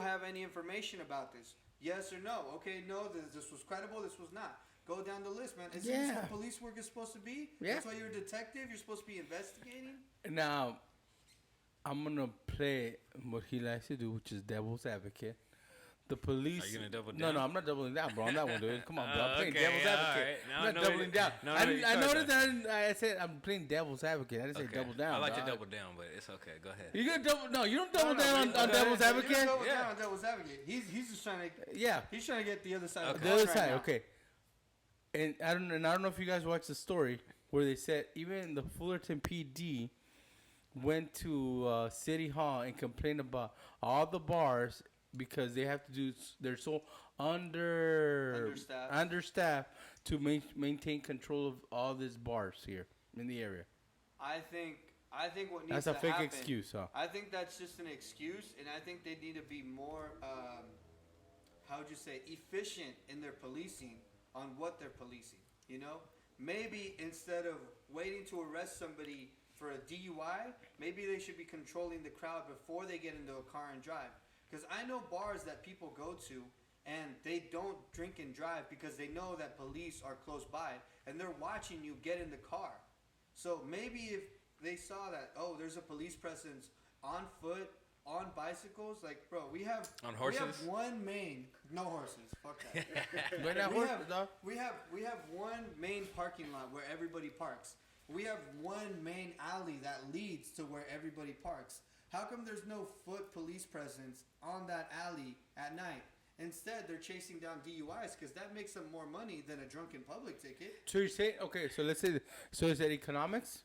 have any information about this? Yes or no? Okay, no, this was credible, this was not. Go down the list, man. Is this how police work is supposed to be? Yeah. That's why you're a detective. You're supposed to be investigating. Now, I'm gonna play what he likes to do, which is devil's advocate. The police. Are you gonna double down? No, I'm not doubling down, bro. On that one, dude. Come on, bro. I'm playing devil's advocate. Right. No, I'm not doubling down. I noticed that I said I'm playing devil's advocate. I didn't say double down. I like to double down, but it's okay. Go ahead. You gonna double? No, you don't double down on devil's advocate. You don't double down on devil's advocate. He's just trying to. Yeah. He's trying to get the other side. Okay. The other side, okay. And I don't know if you guys watched the story where they said even the Fullerton PD went to City Hall and complained about all the bars because they have to do, they're so understaffed to maintain control of all these bars here in the area. I think what needs that's to a fake happen, excuse, huh? I think that's just an excuse, and I think they need to be more, how would you say, efficient in their policing on what they're policing. Maybe instead of waiting to arrest somebody for a DUI, maybe they should be controlling the crowd before they get into a car and drive. Because I know bars that people go to and they don't drink and drive because they know that police are close by and they're watching you get in the car. So maybe if they saw that, there's a police presence on foot, on bicycles, like, bro, we have on horses. We have one main, no horses, fuck that. we have one main parking lot where everybody parks. We have one main alley that leads to where everybody parks. How come there's no foot police presence on that alley at night? Instead, they're chasing down DUIs because that makes them more money than a drunken public ticket. So you're saying, okay, so let's say, so is that economics?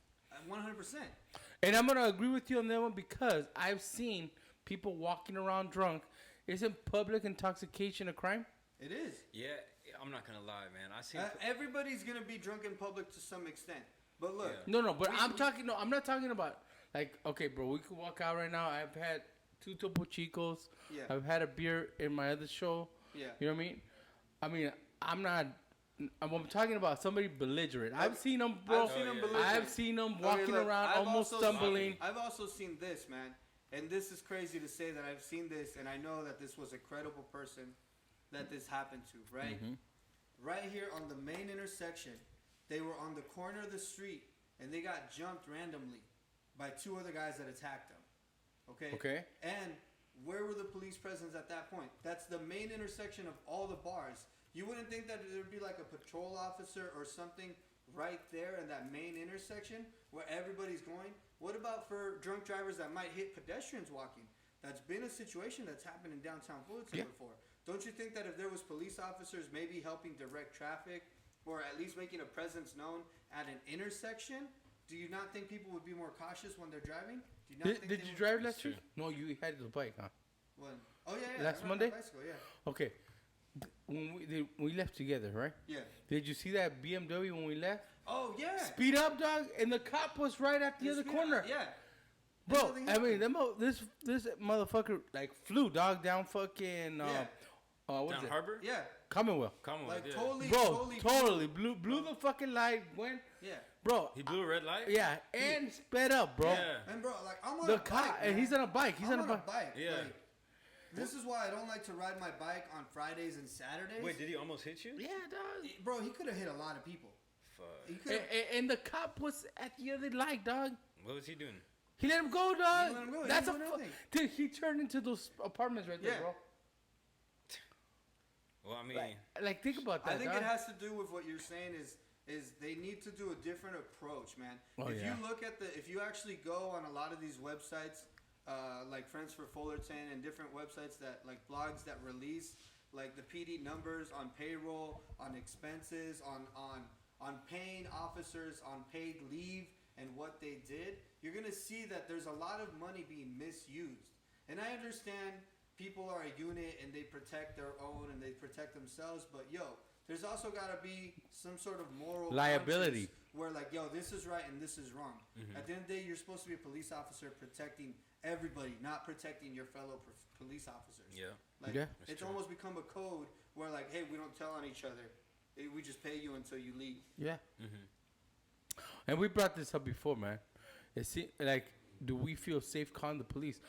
100%. And I'm going to agree with you on that one because I've seen people walking around drunk. Isn't public intoxication a crime? It is. Yeah, I'm not going to lie, man. I see. Everybody's going to be drunk in public to some extent. But look. Yeah. No, but I'm not talking about, like, okay, bro, we could walk out right now. I've had 2 Topo Chicos. Yeah. I've had a beer in my other show. Yeah. You know what I mean? I'm talking about somebody belligerent. I've seen them, bro. I've seen them walking around almost stumbling. I've also seen this, man. And this is crazy to say that I've seen this, and I know that this was a credible person that this happened to, right? Mm-hmm. Right here on the main intersection, they were on the corner of the street, and they got jumped randomly by 2 other guys that attacked them. Okay? And where were the police presence at that point? That's the main intersection of all the bars. You wouldn't think that there would be like a patrol officer or something right there in that main intersection where everybody's going? What about for drunk drivers that might hit pedestrians walking? That's been a situation that's happened in downtown Fullerton before. Don't you think that if there was police officers maybe helping direct traffic or at least making a presence known at an intersection, do you not think people would be more cautious when they're driving? Did you drive last week? No, you had the bike, huh? When? Oh, yeah. Last Monday? Bicycle, yeah. Okay. When we left together, right? Yeah. Did you see that BMW when we left? Oh, yeah. Speed up, dog, and the cop was right at the other corner. Yeah. Bro, I mean, this motherfucker, like, flew, dog, down fucking, down Harbor? Yeah. Commonwealth. Like, yeah. Totally. Blew the fucking light, went. Yeah. Bro. He blew a red light? Yeah, and sped up, bro. Yeah. And, bro, like, I'm on a bike, and he's on a bike. I'm on a bike. Yeah. Like, this is why I don't like to ride my bike on Fridays and Saturdays. Wait, did he almost hit you? Yeah, dog. Bro, he could have hit a lot of people. Fuck. And the cop was at the other light, dog. What was he doing? He let him go, dog. He let him go. That's dude, he turned into those apartments right there, bro. Well, I mean, like think about that. I think it has to do with what you're saying is they need to do a different approach, man. If you actually go on a lot of these websites, like Friends for Fullerton and different websites that like blogs that release like the PD numbers on payroll, on expenses, on paying officers on paid leave and what they did, you're gonna see that there's a lot of money being misused. And I understand people are a unit and they protect their own and they protect themselves, but there's also got to be some sort of moral liability where like, this is right and this is wrong. Mm-hmm. At the end of the day, you're supposed to be a police officer protecting everybody, not protecting your fellow police officers. Yeah. Like, yeah. it's almost become a code where, like, hey, we don't tell on each other. We just pay you until you leave. Yeah. Mm-hmm. And we brought this up before, man. It's like, do we feel safe calling the police?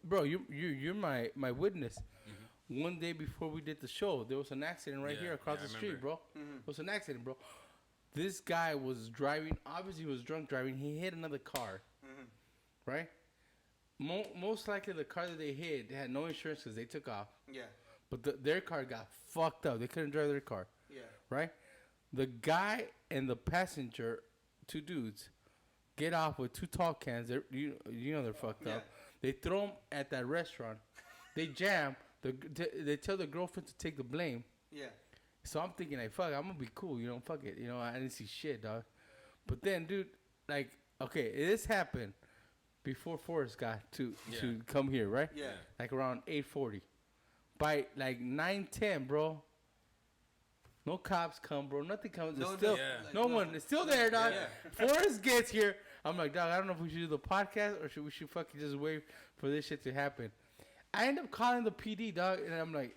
Bro, you're my witness. Mm-hmm. One day before we did the show, there was an accident right here across the street, bro. Mm-hmm. It was an accident, bro. This guy was driving. Obviously, he was drunk driving. He hit another car, right? Most likely, the car that they hit had no insurance because they took off. Yeah. But their car got fucked up. They couldn't drive their car. Yeah. Right? The guy and the passenger, two dudes, get off with two tall cans. You know they're fucked up. They throw them at that restaurant. They jam. They tell the girlfriend to take the blame. Yeah. So I'm thinking, like, fuck, I'm going to be cool. Fuck it. I didn't see shit, dog. But then, dude, like, okay, this happened before Forrest got to come here, right? Yeah. Like around 8:40. By, like, 9:10, bro, no cops come, bro. Nothing comes. No one. It's still there, dog. Yeah. Forrest gets here. I'm like, dog, I don't know if we should do the podcast or we should fucking just wait for this shit to happen. I end up calling the PD, dog, and I'm like,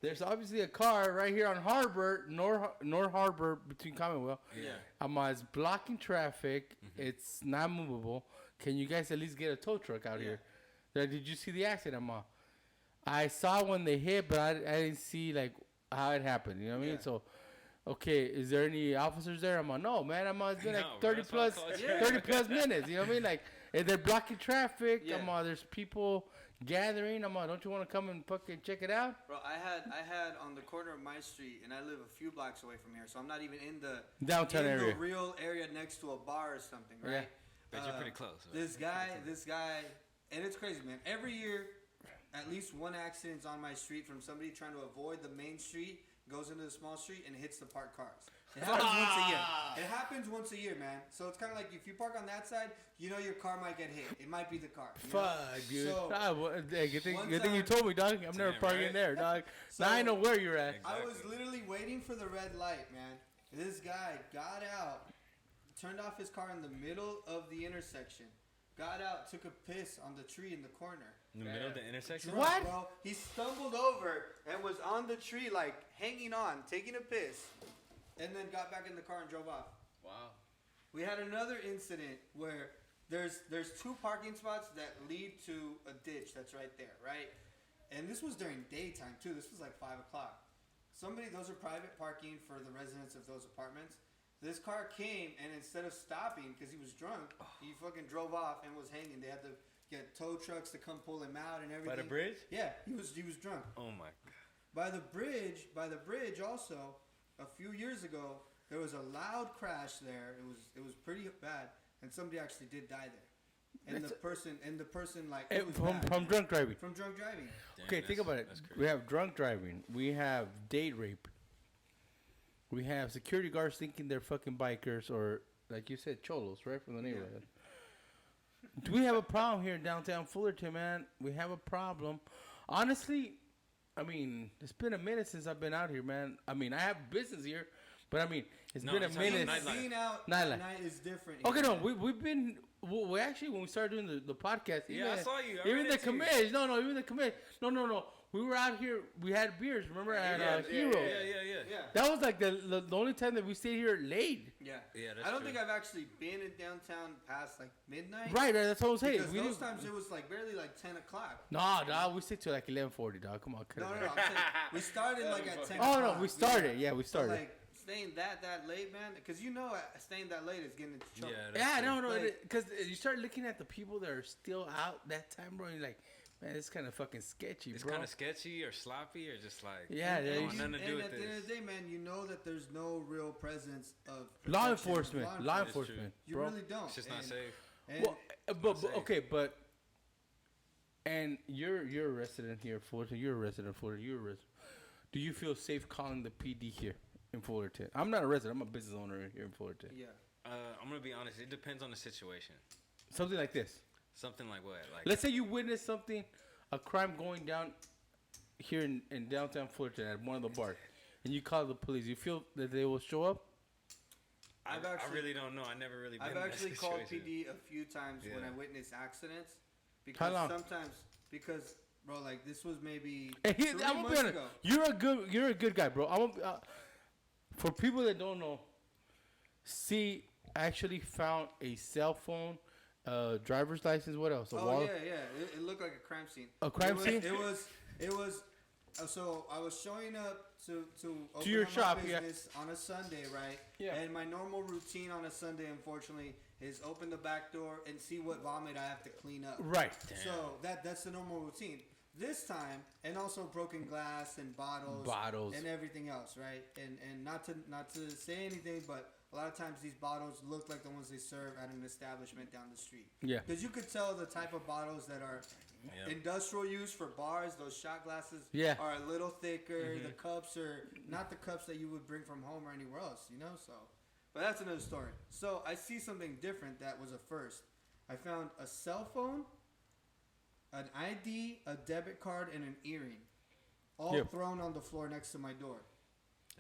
there's obviously a car right here on Harbor, North Harbor, between Commonwealth. Yeah. It's blocking traffic. Mm-hmm. It's not movable. Can you guys at least get a tow truck out here? Did you see the accident, I saw when they hit, but I didn't see, like, how it happened. You know what I mean? So, okay, is there any officers there? no, man. It's been like 30 plus minutes. You know what I mean? Like, if they're blocking traffic. Yeah. There's people gathering. Don't you want to come and fucking check it out? Bro, I had on the corner of my street, and I live a few blocks away from here, so I'm not even in the downtown area. The real area next to a bar or something, right? Yeah. But you're pretty close. Right? This guy, and it's crazy, man. Every year, at least one accident's on my street from somebody trying to avoid the main street, goes into the small street, and hits the parked cars. It happens once a year. It happens once a year, man. So it's kind of like if you park on that side, your car might get hit. It might be the car. Fuck, dude. So, good thing you told me, dog. I'm never parking there, dog. So now I know where you're at. Exactly. I was literally waiting for the red light, man. This guy got out, turned off his car in the middle of the intersection, got out, took a piss on the tree in the corner. In the middle of the intersection? What? Bro, he stumbled over and was on the tree, like, hanging on, taking a piss, and then got back in the car and drove off. Wow. We had another incident where there's two parking spots that lead to a ditch that's right there, right? And this was during daytime, too. This was like 5 o'clock. Those are private parking for the residents of those apartments. This car came, and instead of stopping because he was drunk, he fucking drove off and was hanging. They had to get tow trucks to come pull him out and everything. By the bridge? Yeah, he was drunk. Oh my God. By the bridge also, a few years ago, there was a loud crash there. It was pretty bad, and somebody actually did die there. And the person like from drunk driving. From drunk driving. Damn, okay, think about it. We have drunk driving. We have date rape. We have security guards thinking they're fucking bikers or, like you said, cholos, right, from the neighborhood. Yeah. Do we have a problem here in downtown Fullerton, man? We have a problem. Honestly, I mean, it's been a minute since I've been out here, man. I mean, I have business here, but I mean, it's been a minute. Being out at night is different. Okay, no, we've been. We actually, when we started doing the podcast, I saw you. Even the committee. No, even the committee. No. We were out here. We had beers. Remember at Hero? Yeah. That was like the only time that we stayed here late. Yeah. That's I don't true. think I've actually been in downtown past like midnight. Right. That's what I'm saying. Because those times it was like barely like 10 o'clock. No, dog. We stayed till like 11:40, dog. Come on. No. I'm saying we started like at 10. Oh no, we started. Yeah, we started. But, like, staying that late, man, because staying that late is getting into trouble. No, because you start looking at the people that are still out that time, bro. And you're like, man, it's kind of fucking sketchy, bro. It's kind of sketchy or sloppy or just like and at the end of the day, man, you know that there's no real presence of law enforcement. You really don't. It's just not safe. But and you're a resident here, Fullerton. You're a resident, Fullerton. Do you feel safe calling the PD here in Fullerton? I'm not a resident. I'm a business owner here in Fullerton. Yeah. I'm gonna be honest. It depends on the situation. Something like this. Something like what? Like, let's say you witness something, a crime going down here in downtown Fullerton at one of the bars, and you call the police. You feel that they will show up? I really don't know. I never really been I've in that actually called situation. PD a few times when I witness accidents. How long? Because bro, like this was maybe Hey, 3 I'm gonna be months honest. ago. You're a good guy, bro. For people that don't know, C actually found a cell phone, driver's license. What else? Oh yeah. It looked like a crime scene. A crime scene? It was. So I was showing up to open your up shop, my business on a Sunday, right? Yeah. And my normal routine on a Sunday, unfortunately, is open the back door and see what vomit I have to clean up. Right. Damn. So that's the normal routine. This time, and also broken glass and bottles and everything else, right? And not to say anything, but a lot of times these bottles look like the ones they serve at an establishment down the street. Yeah. Because you could tell the type of bottles that are industrial use for bars. Those shot glasses are a little thicker. The cups are not the cups that you would bring from home or anywhere else, you know? So, but that's another story. So I see something different that was a first. I found a cell phone, an ID, a debit card, and an earring, all thrown on the floor next to my door.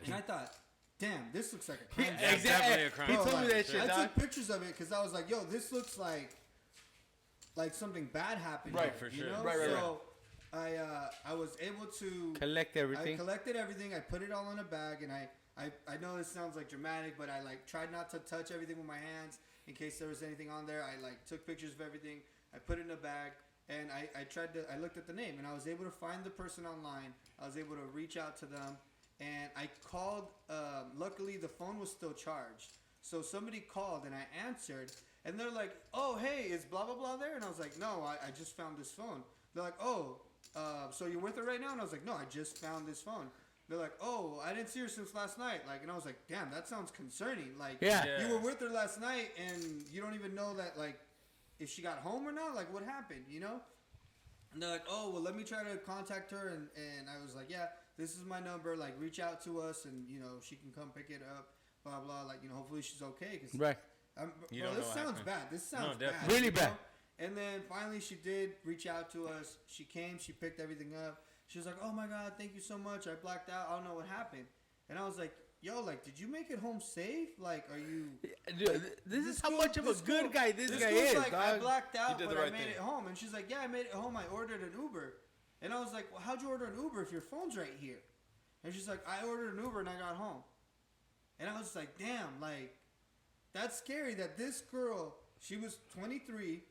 And I thought, damn, this looks like a crime. Definitely a crime. He told me that shit. I took pictures of it because I was like, yo, this looks like something bad happened. Right, here, for you sure. know? Right. So I was able to collect everything. I collected everything. I put it all in a bag, and I know this sounds like dramatic, but I like tried not to touch everything with my hands in case there was anything on there. I like took pictures of everything. I put it in a bag, and I looked at the name, and I was able to find the person online. I was able to reach out to them, and I called. Luckily, the phone was still charged, so somebody called, and I answered, and they're like, "Oh, hey, is blah blah blah there?" And I was like, "No, I just found this phone." They're like, "Oh, so you're with her right now?" And I was like, "No, I just found this phone." They're like, "Oh, I didn't see her since last night." Like, and I was like, "Damn, that sounds concerning." Like, you were with her last night, and you don't even know that, like, if she got home or not. Like, what happened, you know? And they're like, "Oh, well, let me try to contact her." And I was like, "Yeah, this is my number. Like, reach out to us, and you know, she can come pick it up. Blah blah. Like, you know, hopefully she's okay." Cause right. Bro, this sounds bad. This sounds bad. Really bad. And then finally she did reach out to us. She came. She picked everything up. She was like, "Oh my God, thank you so much. I blacked out. I don't know what happened." And I was like, "Yo, like, did you make it home safe? Like, are you?" Dude, like, this is how much of a good guy this guy is. is. Like, dog. I blacked out, but right I made it home. And she's like, "Yeah, I made it home. I ordered an Uber." And I was like, "Well, how'd you order an Uber if your phone's right here?" And she's like, "I ordered an Uber and I got home." And I was like, "Damn, like, that's scary that this girl, she was 23,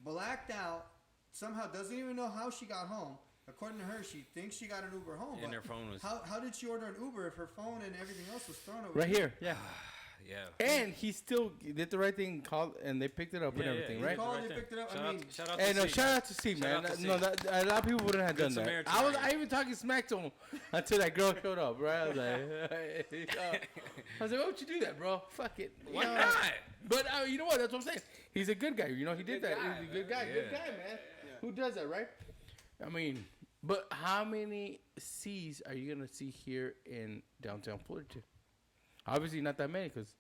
blacked out, somehow doesn't even know how she got home. According to her, she thinks she got an Uber home. And her phone was... How did she order an Uber if her phone and everything else was thrown over right here, yeah. Yeah. And he still did the right thing, called, and they picked it up and everything, he right? called, they picked it up. Shout out Hey, to no, C. shout out to C, man. No, a lot of people wouldn't have done that. Samaritan I even talking smack to him until that girl showed up, right? I was like, why would you do that, bro? Fuck it. Why not? But you know what? That's what I'm saying. He's a good guy. You know, he did that. guy, He's a good guy. man. Good guy, man. Yeah. Who does that, right? I mean, but how many C's are you gonna see here in downtown Fullerton? Obviously, not that many, because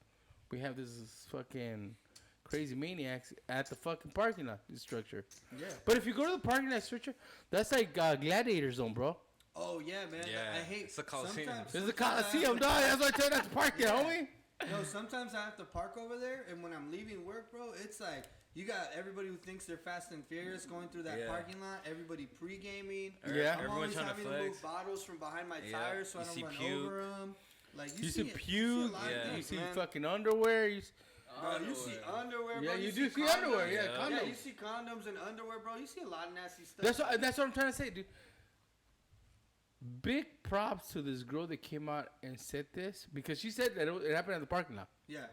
we have this fucking crazy maniacs at the fucking parking lot structure. Yeah. But if you go to the parking lot structure, that's like Gladiator Zone, bro. Oh, yeah, man. Yeah, I hate it's a Coliseum. This is a Coliseum, dog. That's why I tell you not to park there, homie. No, sometimes I have to park over there, and when I'm leaving work, bro, it's like you got everybody who thinks they're fast and furious going through that parking lot. Everybody pre-gaming. Yeah. I'm Everyone always trying to having flex. to move bottles from behind my tires so I don't run puke. over them. Like You see a puke. lot of Yeah. things, You see man. fucking underwear. Bro, you see underwear, Yeah, bro. you do see condoms. underwear. Yeah, Yeah. condoms. Yeah, you see condoms and underwear, bro. You see a lot of nasty stuff. That's what I'm trying to say, dude. Big props to this girl that came out and said this, because she said that it happened at the parking lot. Yeah.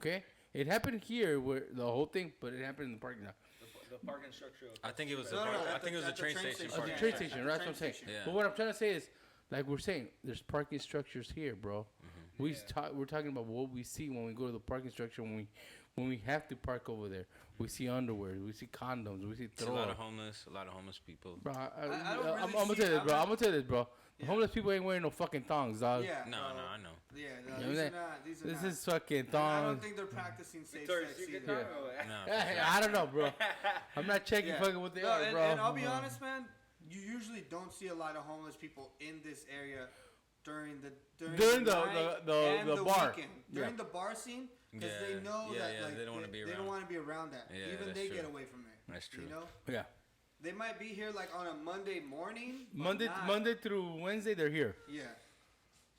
Okay, it happened here where the whole thing, but it happened in the parking lot. The parking structure. I think it was No, no, I think it was a train station. Oh, the Yeah, train yeah, station, yeah. right? That's Train what I'm saying. station. Yeah. But what I'm trying to say is, like we're saying, there's parking structures here, bro. We're talking about what we see when we go to the parking structure, when we have to park over there. We see underwear, we see condoms, we see It's a throw. lot of homeless people. Bro, I don't I'm really gonna see- tell you this, bro. I'm I'm gonna tell you this, bro. Yeah. Homeless people ain't wearing no fucking thongs, dog. Yeah. No, bro. I know. Yeah, no, You know these that? are not. These are This not. is fucking And I don't thongs. think they're practicing safe Victoria's sex Secret either. dog. No. I don't know, bro. I'm not checking Yeah. fucking what they No, are, bro. and I'll be honest, man. You usually don't see a lot of homeless people in this area during the bar. Weekend. During the bar scene, because they know that like, they don't want to be around. They don't want to be around that. Yeah, even they get away from it. That's true. You know? Yeah. They might be here like on a Monday morning. Monday through Wednesday, they're here. Yeah.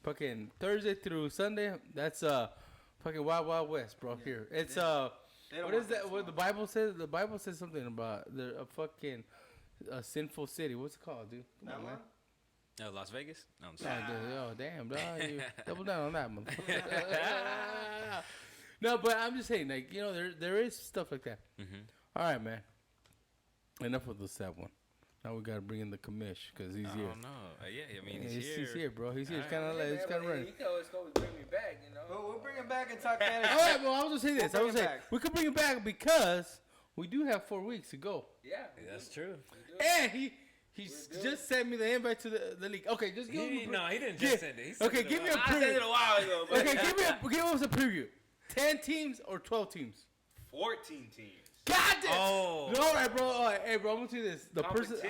Fucking Thursday through Sunday, that's fucking Wild West, bro. Yeah. Here, it's what is that? What the Bible says? The Bible says something about a fucking sinful city. What's it called, dude? Come on, man. Las Vegas? No, I'm sorry. Oh, damn, dog. You double down on that, motherfucker. No, but I'm just saying, like, you know, there is stuff like that. Mm-hmm. All right, man. Enough of the sad one. Now we gotta bring in the commish because he's here. Oh no! Yeah, I mean he's here. He's here, bro. He's here. It's kind of like, it's kind of running. You can always bring me back, you know. Well, we'll bring him back and talk fantasy. All right, well, I was gonna say this. I was say we could bring him back because we do have 4 weeks to go. Yeah, that's true. And he just sent me the invite to the league. Okay, just give him. No, he didn't just send it. Okay, give me a preview. I sent it a while ago. But okay, give us a preview. 10 teams or 12 teams? 14 teams. God damn! Oh. No, all right, bro. All right, hey, bro, I'm gonna tell you this. I'm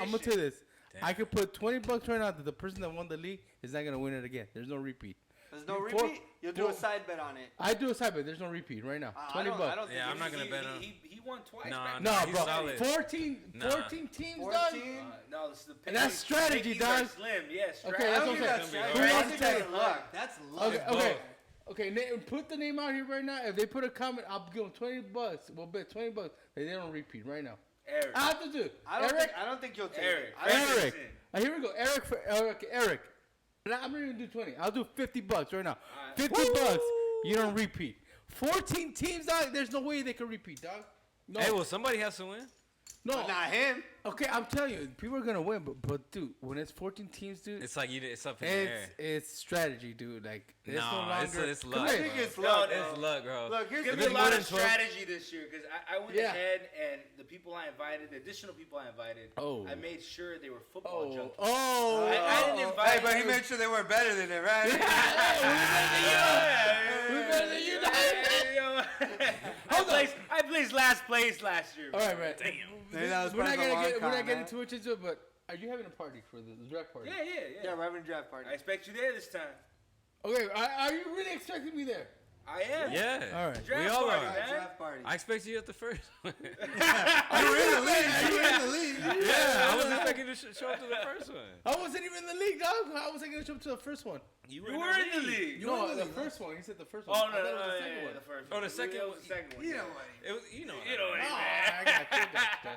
gonna tell you this. Damn. I could put $20 right now that the person that won the league is not gonna win it again. There's no repeat. There's no repeat? You'll do a side bet on it. I do a side bet. There's no repeat right now. $20. I don't think I'm not gonna bet on. He won twice. No, bro. Solid. 14 teams, dog. No, this is the and that's strategy, dog. Slim, yes. Okay, that's what I'm saying. Who wants to tell you? Luck. That's luck. Okay, put the name out here right now. If they put a comment, I'll give them $20. We'll bet $20 that they don't repeat right now. Eric. I have to do. I don't think you'll take Eric. Eric. Here we go. Eric. I'm not even do 20. I'll do $50 right now. Right. $50. You don't repeat. 14 teams, dog. There's no way they can repeat, dog. No. Hey, well, somebody has to win. No, but not him. Okay, I'm telling you, people are gonna win, but dude, when it's 14 teams, dude, it's like it's up in the air. It's strategy, dude. Like it's no longer. It's luck. I think it's luck. It's luck, bro. Look, here's gonna be a lot of strategy this year because I went ahead and the people I invited, the additional people I invited, I made sure they were football junkies. I didn't invite. Hey, but he made sure they were better than him, right? We're better than you. I placed last place last year. All right, man. Damn. We're not getting too much into it, but are you having a party for the draft party? Yeah, we're having a draft party. I expect you there this time. Okay, are you really expecting me there? I am. Yeah. All right. We all are. Draft party. I expect you at the first one. Are you in the league? Yeah, I was expecting to show up to the first one. I wasn't even in the league, dog. How was I going to show up to the first one? You were in the league. No, the first one. He said the first one. Oh, no, the second one. The first one. Oh, the second one. You know what? You know what I got you.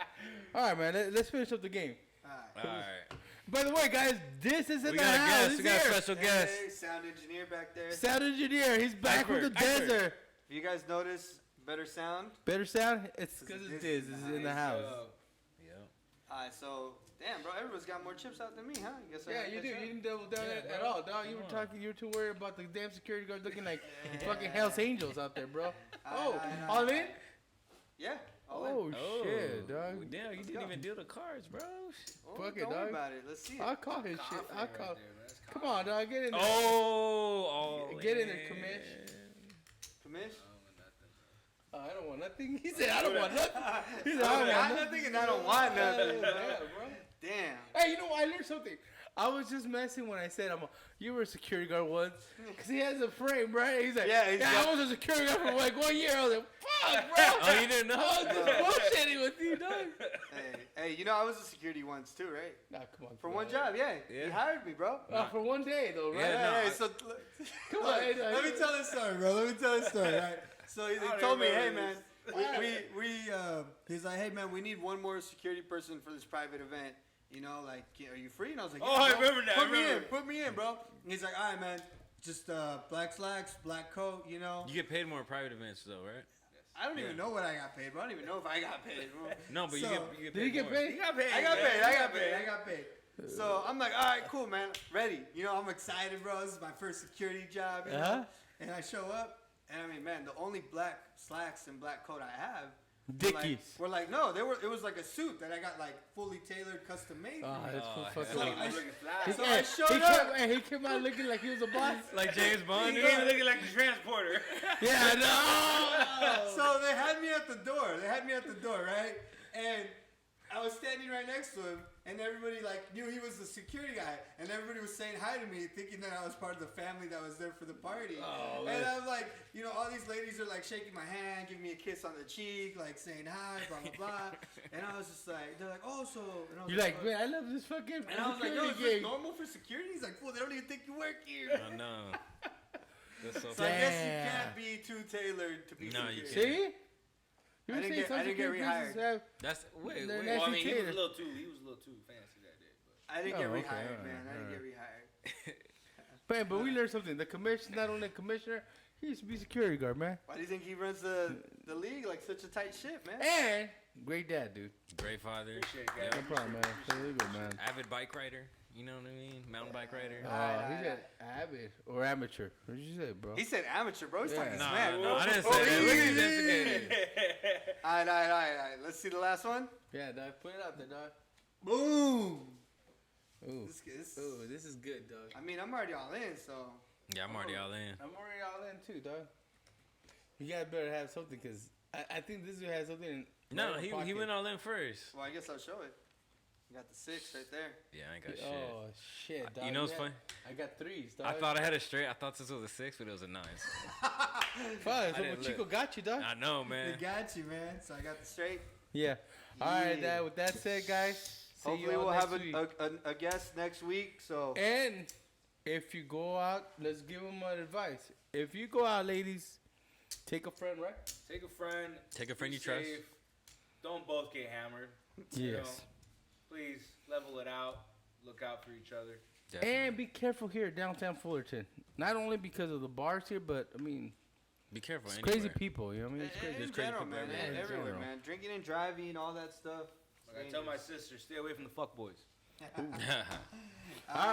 All right, man. Let's finish up the game. All right. By the way, guys, this is in the house. Guest. We got a special guest. Hey, sound engineer back there. Sound engineer. He's back from the desert. If you guys notice better sound? Better sound? It's because it's Diz. It's in the house. Yeah. Alright, so, damn, bro, everyone's got more chips out than me, huh? I guess you do. You didn't double down at all, dog. You were talking. You were too worried about the damn security guards looking like fucking Hell's Angels out there, bro. All in? Yeah. Oh, shit, dog. Damn, you didn't even deal the cards, bro. Fuck it, don't dog. worry about it. Let's see it. I'll call his shit. I'll call. Come on, dog. Get in there. Get in there, Commish. Commish? I don't want nothing. He said, I don't want nothing. He said, I don't want nothing and I don't want nothing. Yeah, bro. Damn. Hey, you know what? I learned something. I was just messing when I said you were a security guard once. Because he has a frame, right? He's like, I was a security guard for like 1 year. I was like, fuck, bro. Oh, you didn't know? I was just bullshitting with you, dog. Hey, you know I was a security once too, right? Nah, come on. For one job, He hired me, bro. For 1 day, though, right? Yeah, so come on. Let me tell this story, bro. Right? So he told me, hey, man, he's like, hey, man, we need one more security person for this private event. You know, like, are you free? And I was like, I remember that. Put me in, bro. And he's like, all right, man, just black slacks, black coat, you know. You get paid more in private events, though, right? I don't even know what I got paid, bro. I don't even know if I got paid, bro. No, but you get paid. Did he get paid? He got paid. I got paid. So I'm like, all right, cool, man. Ready. You know, I'm excited, bro. This is my first security job, you know. And I show up, and I mean, man, the only black slacks and black coat I have. Dickies. We're like, no, it was like a suit that I got like fully tailored, custom made. Oh, that's cool. So I showed up. And he came out looking like he was a boss. Like James Bond. He came looking like the transporter. Yeah, no. So they had me at the door. Right? And I was standing right next to him, and everybody like knew he was the security guy, and everybody was saying hi to me, thinking that I was part of the family that was there for the party. Oh, and I'm like, you know, all these ladies are like shaking my hand, giving me a kiss on the cheek, like saying hi, blah blah blah. And I was just like, they're like, oh, so. And I was You're like, man, I love this fucking. And I was like, yo, is this normal for security? He's like, fool, they don't even think you work here. Oh no. That's so I guess you can't be too tailored to be. No, you can't. See? I didn't get rehired. That's wait. Well, I mean, he was a little too fancy that day. But I didn't get rehired, man. I didn't get rehired. But we learned something. The commissioner, not only commissioner, he used to be security guard, man. Why do you think he runs the league like such a tight ship, man? And great dad, dude. Great father. appreciate it, guys. No problem, man. There you go, man. Avid bike rider. You know what I mean? Mountain bike rider. He said avid or amateur. What did you say, bro? He said amateur, bro. He's talking No, smack. no, I didn't say that. Look at his instigator. All right. Let's see the last one. Yeah, dog. Put it out there, dog. Boom. Ooh. This, Ooh, this is good, dog. I mean, I'm already all in, so. Yeah, I'm already all in. I'm already all in too, dog. You guys better have something, because I think this dude has something. No, he went all in first. Well, I guess I'll show it. You got the 6 right there. Yeah, I ain't got shit. Oh, shit, dog. You know what's funny? I got 3s, dog. I thought I had it straight. I thought this was a 6, but it was a 9. Fuck, so didn't Chico look. got you, dog. I know, man. They got you, man. So I got the straight. Yeah. All right, Yeah. Dad. With that said, guys, see Hopefully you all we'll next have week. a guest next week. So. And if you go out, let's give them advice. If you go out, ladies, take a friend, right? Take a friend. Take a friend be you trust. safe. Don't both get hammered. You know, Yes. please level it out. Look out for each other. Definitely. And be careful here at downtown Fullerton. Not only because of the bars here, but, I mean, Be careful. it's anywhere. crazy people. You know what I mean? It's crazy. In There's crazy general, people man. everywhere. In Everywhere, general. man. Drinking and driving, all that stuff. Like I tell my sister, stay away from the fuck boys. All